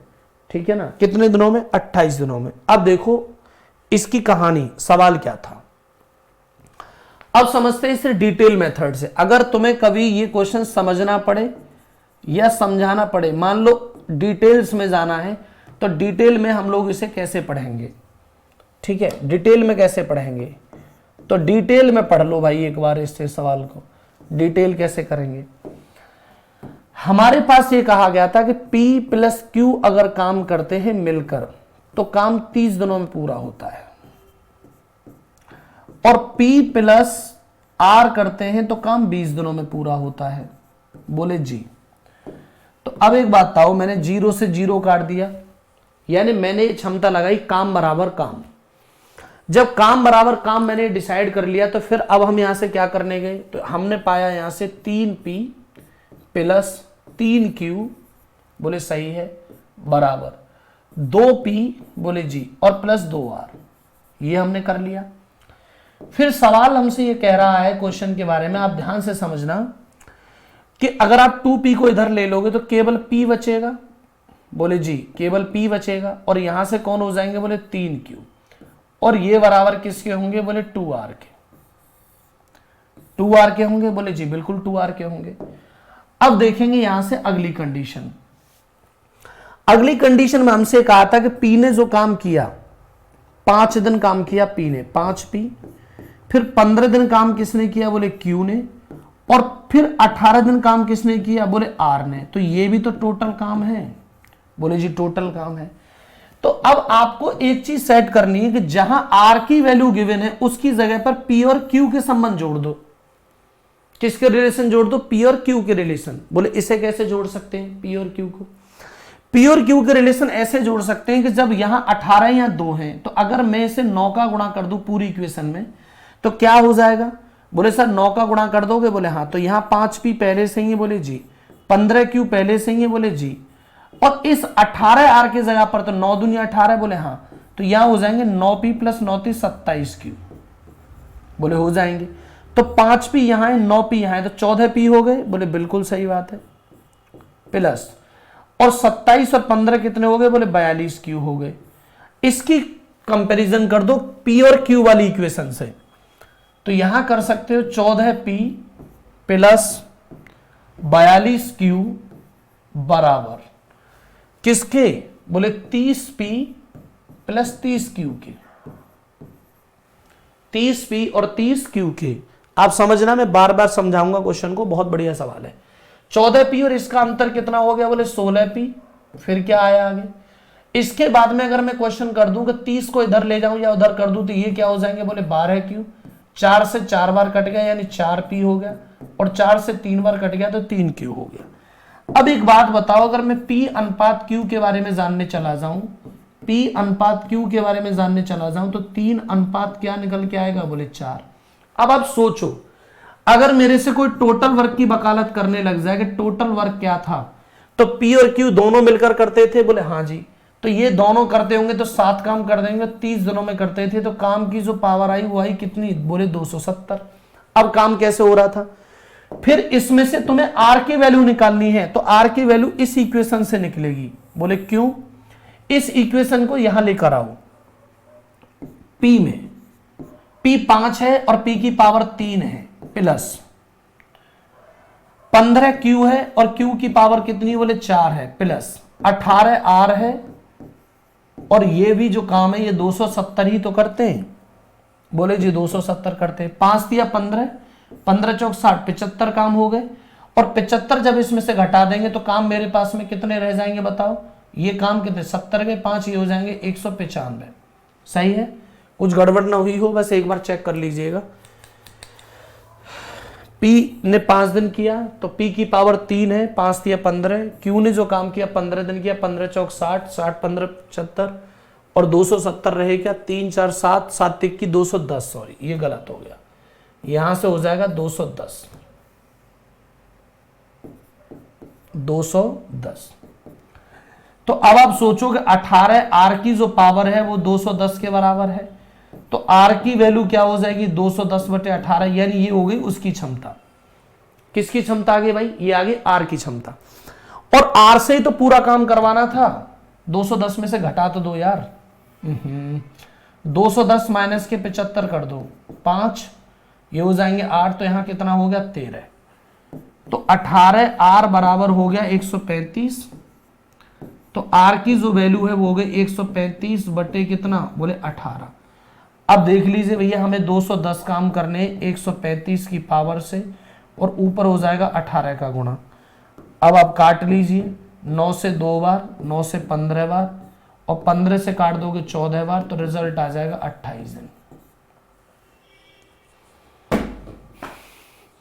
ठीक है ना, कितने दिनों में 28 दिनों में। अब देखो इसकी कहानी, सवाल क्या था, अब समझते हैं इसे डिटेल मेथड से। अगर तुम्हें कभी ये क्वेश्चन समझना पड़े या समझाना पड़े, मान लो डिटेल्स में जाना है, तो डिटेल में हम लोग इसे कैसे पढ़ेंगे। ठीक है, डिटेल में कैसे पढ़ेंगे, तो डिटेल में पढ़ लो भाई एक बार इस सवाल को। डिटेल कैसे करेंगे, हमारे पास ये कहा गया था कि P प्लस Q अगर काम करते हैं मिलकर तो काम 30 दिनों में पूरा होता है, और P प्लस R करते हैं तो काम 20 दिनों में पूरा होता है। बोले जी। तो अब एक बात बताओ, मैंने 0 से 0 काट दिया, यानी मैंने क्षमता लगाई काम बराबर काम। जब काम बराबर काम मैंने डिसाइड कर लिया तो फिर अब हम यहां से क्या करने गए, तो हमने पाया यहां से 3P प्लस 3Q बोले सही है बराबर 2P बोले जी और प्लस 2R, ये हमने कर लिया। फिर सवाल हमसे ये कह रहा है क्वेश्चन के बारे में, आप ध्यान से समझना कि अगर आप 2P को इधर ले लोगे तो केवल P बचेगा, बोले जी केवल P बचेगा और यहां से कौन हो जाएंगे, बोले 3Q, और ये बराबर किसके होंगे, बोले 2R के। 2R के होंगे, बोले जी बिल्कुल 2R के होंगे। अब देखेंगे यहां से अगली कंडीशन। अगली कंडीशन में हमसे कहा था कि P ने जो काम किया, 5 दिन काम किया P ने, 5P, फिर 15 दिन काम किसने किया, बोले Q ने, और फिर 18 दिन काम किसने किया, बोले R ने। तो ये भी तो टोटल काम है, बोले जी टोटल काम है। तो अब आपको एक चीज सेट करनी है कि जहां R की वैल्यू गिवन है उसकी जगह पर P और Q के संबंध जोड़ दो। किसके रिलेशन जोड़ दो, P और Q के रिलेशन। बोले इसे कैसे जोड़ सकते हैं P और Q को, P और Q के रिलेशन ऐसे जोड़ सकते हैं कि जब यहां 18 या 2 हैं तो अगर मैं इसे 9 का गुणा कर दूं पूरी इक्वेशन में तो क्या हो जाएगा, बोले सर 9 का गुणा कर दोगे, बोले हाँ। तो यहां 5P पहले से ही है, बोले जी, 15Q पहले से ही है, बोले जी, और इस 18R के जगह पर तो 9 दूनी 18, बोले हाँ। तो यहां हो जाएंगे 9P प्लस 9T 27Q, बोले हो जाएंगे। तो 5P यहां है, 9P यहां है, तो 14P हो गए, बोले बिल्कुल सही बात है, प्लस और 27 और 15 कितने हो गए, बोले 42Q हो गए। इसकी कंपैरिजन कर दो P और Q वाली इक्वेशन से, तो यहां कर सकते हो 14P प्लस 42Q बराबर किसके, बोले 30P प्लस 30Q के, 30P और 30Q के। आप समझना, मैं बार बार समझाऊंगा क्वेश्चन को, बहुत बढ़िया सवाल है। 14P और इसका अंतर कितना हो गया, बोले 16P, फिर क्या आया आगे। इसके बाद में अगर मैं क्वेश्चन कर दूं कि 30 को इधर ले जाऊं या उधर कर दूं तो ये क्या हो जाएंगे, बोले 12Q, 4 से 4 बार कट गया यानी 4P हो गया, और 4 से 3 बार कट गया तो 3Q हो गया। अब एक बात बताओ, अगर मैं P अनुपात Q के बारे में जानने चला जाऊं, P अनुपात Q के बारे में जानने चला जाऊं तो 3 अनुपात क्या निकल के आएगा, बोले 4। अब आप सोचो, अगर मेरे से कोई टोटल वर्क की वकालत करने लग जाए कि टोटल वर्क क्या था, तो P और Q दोनों मिलकर करते थे, बोले हाँ जी। तो ये दोनों करते होंगे तो 7 काम कर देंगे, 30 दिनों में करते थे, तो काम की जो पावर आई वो आई कितनी, बोले 270। अब काम कैसे हो रहा था, फिर इसमें से तुम्हें R की वैल्यू निकालनी है, तो R की वैल्यू इस इक्वेशन से निकलेगी, बोले क्यों, इस इक्वेशन को यहां लेकर आओ। P में P 5 है और P की पावर 3 है, प्लस 15Q है और Q की पावर कितनी, बोले 4 है, प्लस 18R है, और ये भी जो काम है ये 270 ही तो करते हैं, बोले जी 270 करते हैं। 5 दिया 15, 15 चौक 60, 75 काम हो गए, और 75 जब इसमें से घटा देंगे तो काम मेरे पास में कितने रह जाएंगे बताओ, ये काम कितने, 70 के 5 ये हो जाएंगे 195। सही है, कुछ गड़बड़ ना हुई हो, बस एक बार चेक कर लीजिएगा। P ने 5 दिन किया तो P की पावर 3 है, 5 दिया 15, Q ने जो काम किया 15 दिन किया, 15 चौक 60, 60 15 75, और 270 रहे क्या, 3 4 7, 7 की 210, सॉरी ये गलत हो गया, यहां से हो जाएगा 210, 210। तो अब आप सोचो कि 18 R की जो पावर है वो 210 के बराबर है, तो R की वैल्यू क्या हो जाएगी, 210/18, यानी ये हो गई उसकी क्षमता। किसकी क्षमता आ गई भाई, ये आ गई R की क्षमता, और R से ही तो पूरा काम करवाना था, 210 में से घटा तो दो यार, 210 माइनस के 75 कर दो, 5, ये हो जाएंगे 8, तो यहां कितना हो गया 13, तो 18R बराबर हो गया 135, तो R की जो वैल्यू है वो हो गई 135 बटे कितना, बोले 18। अब देख लीजिए भैया, हमें 210 काम करने 135 की पावर से, और ऊपर हो जाएगा 18 का गुणा। अब आप काट लीजिए, 9 से 2 बार, 9 से 15 बार, और 15 से काट दोगे 14 बार, तो रिजल्ट आ जाएगा 28 दिन।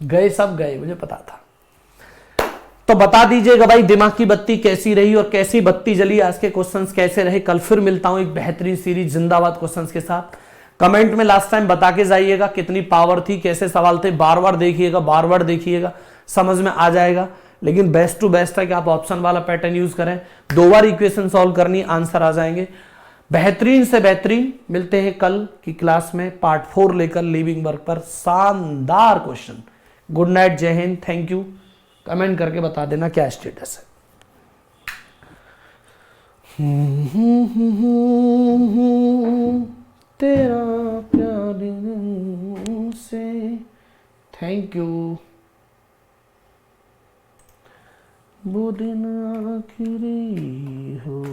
गए सब गए, मुझे पता था। तो बता दीजिएगा भाई दिमाग की बत्ती कैसी रही और कैसी बत्ती जली, आज के क्वेश्चंस कैसे रहे। कल फिर मिलता हूं एक बेहतरीन सीरीज जिंदाबाद क्वेश्चंस के साथ। कमेंट में लास्ट टाइम बता के जाइएगा कितनी पावर थी, कैसे सवाल थे, बार बार देखिएगा, समझ में आ जाएगा। लेकिन बेस्ट टू बेस्ट है कि आप ऑप्शन वाला पैटर्न यूज करें, 2 बार इक्वेशन सॉल्व करनी, आंसर आ जाएंगे। बेहतरीन से बेहतरीन मिलते हैं कल की क्लास में, पार्ट 4 लेकर लिविंग वर्क पर शानदार क्वेश्चन। गुड नाइट, जय हिंद, थैंक यू। कमेंट करके बता देना क्या स्टेटस है। तेरा प्यार से। Thank you. वो दिन आखिरी हो